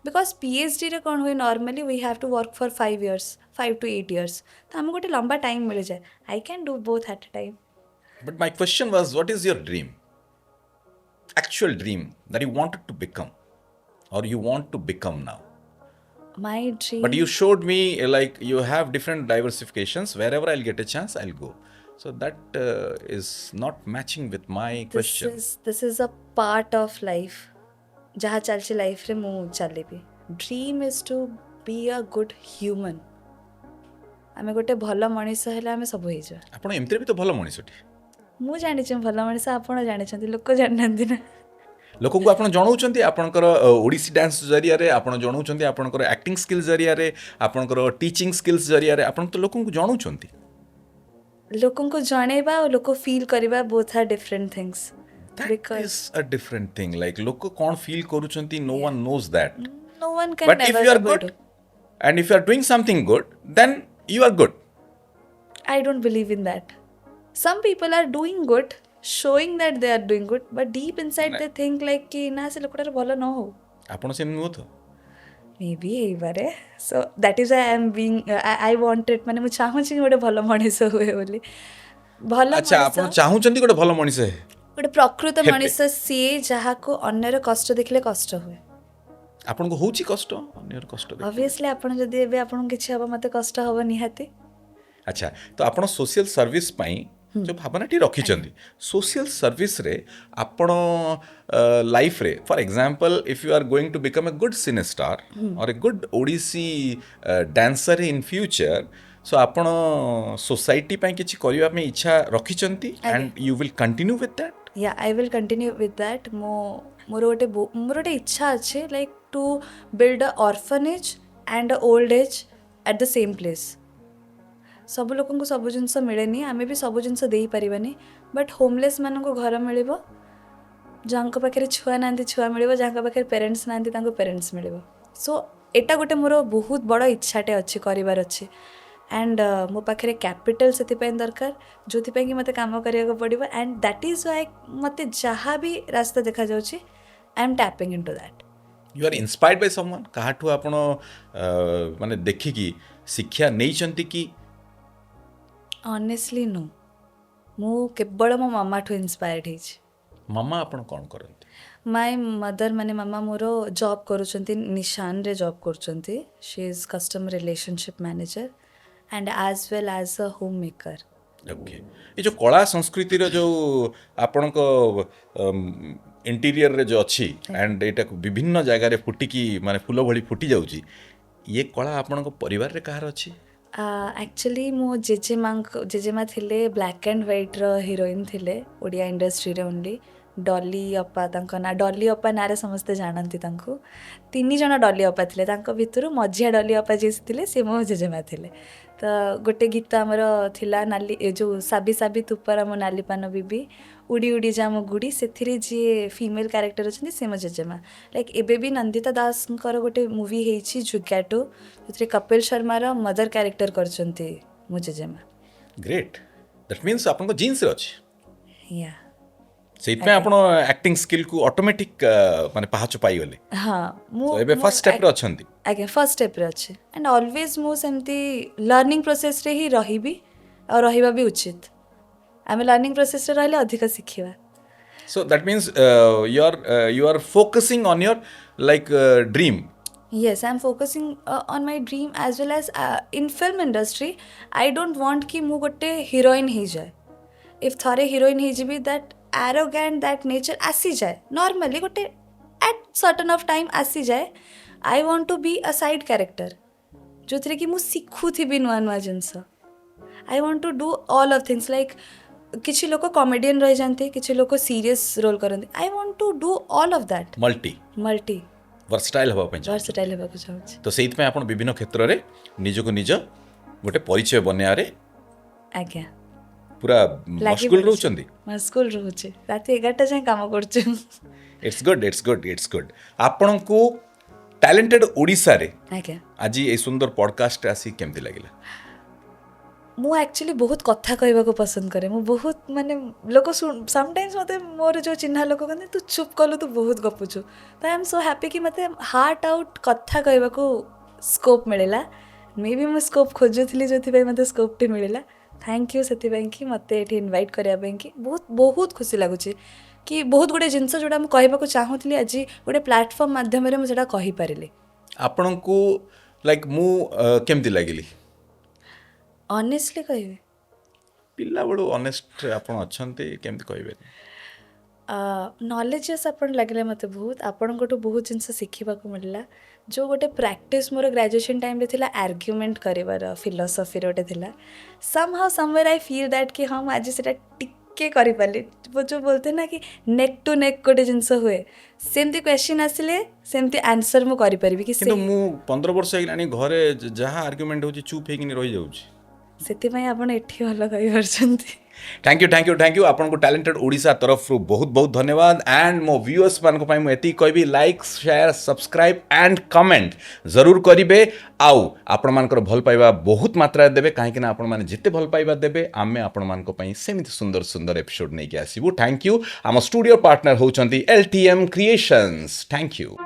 because PhDରେ କ'ଣ ହୁଏ normally we have to work for 5 years 5 to 8 years ତ ଆମକୁ ଗୋଟେ ଲମ୍ବା ଟାଇମ୍ ମିଳିଯାଏ I can do both at a time। but my question was what is your dream? actual dream that you wanted to become or you want to become now? My dream. But you showed me like you have different diversifications. Wherever I'll get a chance, I'll go. So that is not matching with my question. this is a part of life. जहाँ चलची life रे मु चलिबी. Dream is to be a good human. आमे गोटे भल मनीष हेले आमे सब होई जा. ଆପଣ ଏମିତିରେ ବି ତ ଭଲ ମଣିଷଟି। ମୁଁ ଜାଣିଛି ଭଲ ମଣିଷ, ଆପଣ ଜାଣିଛନ୍ତି, ଲୋକ ଜାଣିନାହାନ୍ତି ନା। ଲୋକଙ୍କୁ ଆପଣ ଜଣାଉଛନ୍ତି ଆପଣଙ୍କର ଓଡ଼ିଶୀ ଡ୍ୟାନ୍ସ ଜରିଆରେ, ଆପଣ ଜଣାଉଛନ୍ତି ଆପଣଙ୍କର ଆକ୍ଟିଂ ସ୍କିଲ୍ ଜରିଆରେ, ଆପଣଙ୍କର ଟିଚିଂ ସ୍କିଲ୍ସ ଜରିଆରେ, ଆପଣ ତ ଲୋକଙ୍କୁ ଜଣାଉଛନ୍ତି। ଲୋକଙ୍କୁ ଜଣେଇବା ଆଉ ଲୋକ ଫିଲ୍ କରିବା both R different things. That is a different thing. Like ଲୋକ କ'ଣ ଫିଲ୍ କରୁଛନ୍ତି, no one knows that. No one can But if never you are able good to. and if you are doing something good, then you are good. I don't believe in that. Some people are doing good, showing that they are doing good, but deep inside they think like कि ना से लोकटार भलो न हो। ଆପଣ ସେମିତି ନୁହଁ ତ? Maybe ହେଇପାରେ। So that is why I am being I want it, ମାନେ ମୁଁ ଚାହୁଁଛି କି ଗୋଟେ ଭଲ ମଣିଷ ହୁଏ ବୋଲି। ଭଲ ଆଚ୍ଛା, ଆପଣ ମଣିଷ ଚାହୁଁଛନ୍ତି ଗୋଟେ ଭଲ ମଣିଷ ଗୋଟେ ପ୍ରକୃତ ହେବେ। ମଣିଷ ସିଏ ଯାହାକୁ ଅନ୍ୟର କଷ୍ଟ ଦେଖିଲେ କଷ୍ଟ ହୁଏ। ଆପଣଙ୍କୁ ହଉଛି କଷ୍ଟ, ଅନ୍ୟର କଷ୍ଟ ଦେଖି? Obviously ଆପଣ ଯଦି ଏବେ ଆପଣଙ୍କୁ କିଛି ହବ ମତେ କଷ୍ଟ ହବ ନିହାତି। ଆଚ୍ଛା, ତ ଆପଣ ସୋସିଆଲ ସର୍ଭିସ ପାଇଁ ଯେଉଁ ଭାବନାଟି ରଖିଛନ୍ତି, ସୋସିଆଲ ସର୍ଭିସରେ ଆପଣ ଲାଇଫରେ for example if you are going to become a good cine star or a good Odissi dancer in future, so ଆପଣ ସୋସାଇଟି ପାଇଁ କିଛି କରିବା ପାଇଁ ଇଚ୍ଛା ରଖିଛନ୍ତି and you will continue with that? Yeah, I will continue with that. ମୋର ଗୋଟେ ଇଚ୍ଛା ଅଛି like to build a orphanage and a old age at the same place. ସବୁ ଲୋକଙ୍କୁ ସବୁ ଜିନିଷ ମିଳେନି, ଆମେ ବି ସବୁ ଜିନିଷ ଦେଇପାରିବାନି, ବଟ୍ ହୋମଲେସ୍ ମାନଙ୍କୁ ଘର ମିଳିବ, ଯାହାଙ୍କ ପାଖରେ ଛୁଆ ନାହାନ୍ତି ଛୁଆ ମିଳିବ, ଯାହାଙ୍କ ପାଖରେ ପ୍ୟାରେଣ୍ଟସ୍ ନାହାନ୍ତି ତାଙ୍କୁ ପ୍ୟାରେଣ୍ଟସ୍ ମିଳିବ। ସୋ ଏଇଟା ଗୋଟେ ମୋର ବହୁତ ବଡ଼ ଇଚ୍ଛାଟେ ଅଛି, କରିବାର ଅଛି। ଆଣ୍ଡ ମୋ ପାଖରେ କ୍ୟାପିଟାଲ ସେଥିପାଇଁ ଦରକାର, ଯେଉଁଥିପାଇଁ କି ମୋତେ କାମ କରିବାକୁ ପଡ଼ିବ। ଆଣ୍ଡ ଦ୍ୟାଟ୍ ଇଜ୍ ୱାଇ ମୋତେ ଯାହା ବି ରାସ୍ତା ଦେଖାଯାଉଛି I am tapping into that. You are inspired by someone? କାହାଠୁ ଆପଣ ମାନେ ଦେଖିକି ଶିକ୍ଷା ନେଇଛନ୍ତି କି? ଅନେଷ୍ଟଲି ନୋ, ମୁଁ କେବଳ ମୋ ମାମାଠୁ ଇନ୍ସପାୟାର୍ଡ ହେଇଛି। ମାମା ଆପଣ କ'ଣ କରନ୍ତି? ମାଇ ମଦର ମାନେ ମାମା ମୋର ଜବ୍ କରୁଛନ୍ତି, ନିଶାନରେ ଜବ୍ କରୁଛନ୍ତି। C is customer relationship manager and as well ଆଜ୍ ଅ ହୋମ୍ ମେକର। ଓକେ, ଏ ଯେଉଁ କଳା ସଂସ୍କୃତିର ଯେଉଁ ଆପଣଙ୍କ ଇଣ୍ଟିରିୟରରେ ଯେଉଁ ଅଛି ଆଣ୍ଡ ଏଇଟାକୁ ବିଭିନ୍ନ ଜାଗାରେ ଫୁଟିକି ମାନେ ଫୁଲ ଭଳି ଫୁଟି ଯାଉଛି, ଇଏ କଳା ଆପଣଙ୍କ ପରିବାରରେ କାହାର ଅଛି? ଆକ୍ଚୁଆଲି ମୋ ଜେଜେମା ଥିଲେ ବ୍ଲାକ୍ ଆଣ୍ଡ ହ୍ୱାଇଟ୍ର ହିରୋଇନ୍ ଥିଲେ ଓଡ଼ିଆ ଇଣ୍ଡଷ୍ଟ୍ରିରେ ଓନ୍ଲି। ଡଲି ଅପା ତାଙ୍କ ନାଁ, ଡଲି ଅପା ନାଁରେ ସମସ୍ତେ ଜାଣନ୍ତି ତାଙ୍କୁ। 3 ଜଣ ଡଲି ଅପା ଥିଲେ, ତାଙ୍କ ଭିତରୁ ମଝିଆ ଡଲି ଅପା ଯିଏ ଥିଲେ ସେ ମୋ ଜେଜେମା ଥିଲେ। ତ ଗୋଟେ ଗୀତ ଆମର ଥିଲା ନାଲି, ଏ ଯେଉଁ ସାବି ସାବି ତୁପର ମୋ ନାଲି ପାନ ବିବି, ଉଡ଼ି ଉଡ଼ି ଯା ମୋ ଗୁଡ଼ି, ସେଥିରେ ଯିଏ ଫିମେଲ୍ କ୍ୟାରେକ୍ଟର ଅଛନ୍ତି ସେ ମୋ ଜେଜେମା। ଲାଇକ୍ ଏବେ ବି ନନ୍ଦିତା ଦାସଙ୍କର ଗୋଟେ ମୁଭି ହେଇଛି ଜୁଗ୍ୟା 2, ସେଥିରେ କପିଲ ଶର୍ମାର ମଦର କ୍ୟାରେକ୍ଟର କରିଛନ୍ତି ମୋ ଜେଜେମା। ଗ୍ରେଟ୍, ଦ୍ୟାଟ୍ ମିନ୍ସ ଆପଣଙ୍କ ଜିନ୍ସରେ ଅଛି। ୟା, ସେଇଥିପାଇଁ ଆପଣ ଆକ୍ଟିଂ ସ୍କିଲ୍କୁ ଅଟୋମେଟିକ୍ ମାନେ ପାହାଚ ପାଇଗଲେ। ହଁ, ମୁଁ ଏବେ ଫାର୍ଷ୍ଟ ଷ୍ଟେପ୍ରେ ଅଛନ୍ତି। ଆଜ୍ଞା, ଫାର୍ଷ୍ଟ ଷ୍ଟେପ୍ରେ ଅଛି। ଆଣ୍ଡ ଅଲୱେଜ୍ ମୁଁ ସେମିତି ଲର୍ଣ୍ଣିଂ ପ୍ରୋସେସ୍ରେ ହିଁ ରହିବି, ଆଉ ରହିବା ବି ଉଚିତ। ଆମେ ଲର୍ଣ୍ଣିଂ ପ୍ରୋସେସ୍ରେ ରହିଲେ ଅଧିକ ଶିଖିବା। So that means you are focusing on your like dream. Yes, I'm focusing on my dream as well as in film industry. I don't want कि ମୁଁ ଗୋଟେ ହିରୋଇନ୍ ହେଇଯାଏ। if ଥରେ ହିରୋଇନ୍ ହେଇଯିବି, that arrogant that nature ଆସିଯାଏ normally, ଗୋଟେ at certain of time ଆସିଯାଏ। I want to be a side character, ଯେଉଁଥିରେ କି ମୁଁ ଶିଖୁଥିବି ନୂଆ ନୂଆ ଜିନିଷ। I want to do all of things like କିଛି ଲୋକ କମେଡ଼ିଆନ୍ ରହିଯାନ୍ତି, କିଛି ଲୋକ ସିରିୟସ୍ ରୋଲ୍ କରନ୍ତି। I want to do all of that, multi versatile ହେବା ପାଇଁ ଚାହୁଁଛନ୍ତି। ଭର୍ସଟାଇଲ୍ ହେବାକୁ ଚାହୁଁଛି। ତ ସେଇଥିପାଇଁ ଆପଣ ବିଭିନ୍ନ କ୍ଷେତ୍ରରେ ନିଜକୁ ନିଜ ଗୋଟେ ପରିଚୟ ବନେଇବାରେ ଆଜ୍ଞା, ପୁରା ମସ୍କୁଲ ରହୁଛନ୍ତି। ମସ୍କୁଲ ରହୁଛି, ରାତି 11ଟା ଯାଏଁ କାମ କରୁଛୁ। It's good, it's good, it's good. ଆପଣଙ୍କୁ ଟ୍ୟାଲେଣ୍ଟେଡ୍ ଓଡ଼ିଶାରେ ଆଜ୍ଞା, ଆଜି ଏଇ ସୁନ୍ଦର ପଡକାଷ୍ଟରେ ଆସି କେମିତି ଲାଗିଲା? ମୁଁ ଆକ୍ଚୁଆଲି ବହୁତ କଥା କହିବାକୁ ପସନ୍ଦ କରେ। ମୁଁ ବହୁତ ମାନେ ଲୋକ ସମଟାଇମ୍ସ ମୋତେ ମୋର ଯେଉଁ ଚିହ୍ନା ଲୋକ କହନ୍ତି ତୁ ଚୁପ୍ କଲୁ, ତୁ ବହୁତ ଗପୁଛୁ। ତ ଆଇ ଏମ୍ ସୋ ହ୍ୟାପି କି ମୋତେ ହାର୍ଟ ଆଉଟ୍ କଥା କହିବାକୁ ସ୍କୋପ୍ ମିଳିଲା। ମେ ବି ମୁଁ ସ୍କୋପ୍ ଖୋଜୁଥିଲି, ଯେଉଁଥିପାଇଁ ମୋତେ ସ୍କୋପ୍ଟି ମିଳିଲା। ଥ୍ୟାଙ୍କ ୟୁ ସେଥିପାଇଁ କି ମୋତେ ଏଠି ଇନଭାଇଟ୍ କରିବା ପାଇଁ କି ବହୁତ ବହୁତ ଖୁସି ଲାଗୁଛି। कि बहुत गुड़े जिनस जोड़ा मुझे कहवाक चाहूली आज गोटे प्लाटफर्म मध्यम मुझे कहीपरि ଆପଣଙ୍କୁ ଲାଇକ୍ ମୁଁ କେମିତି ଲାଗିଲି ଅନେଷ୍ଟଲି କହିବି ପିଲାବେଳୁ ଅନେଷ୍ଟ ଆପଣ ଅଛନ୍ତି କେମିତି କହିବେ ନଲେଜେସ୍ ଆପଣ ଲାଗିଲେ ମୋତେ ବହୁତ ଆପଣଙ୍କଠୁ ବହୁତ ଜିନିଷ ଶିଖିବାକୁ ମିଳିଲା ଯେଉଁ ଗୋଟେ ପ୍ରାକ୍ଟିସ୍ ମୋର ଗ୍ରାଜୁଏସନ୍ ଟାଇମ୍ରେ ଥିଲା ଆର୍ଗ୍ୟୁମେଣ୍ଟ କରିବାର ଫିଲୋସଫିର ଗୋଟେ ଥିଲା ସମ୍ ହାଉ ସମୱେର୍ ଆଇ ଫିଲ୍ ଦ୍ୟାଟ୍ କି ହଁ ମୁଁ ଆଜି ସେଇଟା ଟିକେ କରିପାରିଲି ଯେଉଁ ବୋଲତେ ନା କି ନେକ୍ ଟୁ ନେକ୍ ଗୋଟେ ଜିନିଷ ହୁଏ ସେମିତି କ୍ୱେଶ୍ଚିନ୍ ଆସିଲେ ସେମିତି ଆନ୍ସର୍ ମୁଁ କରିପାରିବି କି କିନ୍ତୁ ମୁଁ 15 ବର୍ଷ ହେଇଗଲାଣି ଘରେ ଯାହା ଆର୍ଗ୍ୟୁମେଣ୍ଟ ହେଉଛି ଚୁପ୍ ହେଇକିନି ରହିଯାଉଛି ସେଥିପାଇଁ ଆପଣ ଏଠି ଭଲ କହିପାରୁଛନ୍ତି थैंक यू आपको टैलेंटेड ओडिशा तरफ बहुत बहुत धन्यवाद एंड मो व्यूअर्स मानक पई मैं एती कहबी like share subscribe and comment जरूर करिवे आउ आपण मानकर भल पाइबा बहुत मात्रा देबे काहे कि आपण माने जिते भल पाइबा देबे आमे आपण मानक पई सेमिति सुंदर सुंदर एपिसोड नै के आसीबू थैंक यू आम स्टूडियो पार्टनर होचंती LTM क्रिएशंस थैंक यू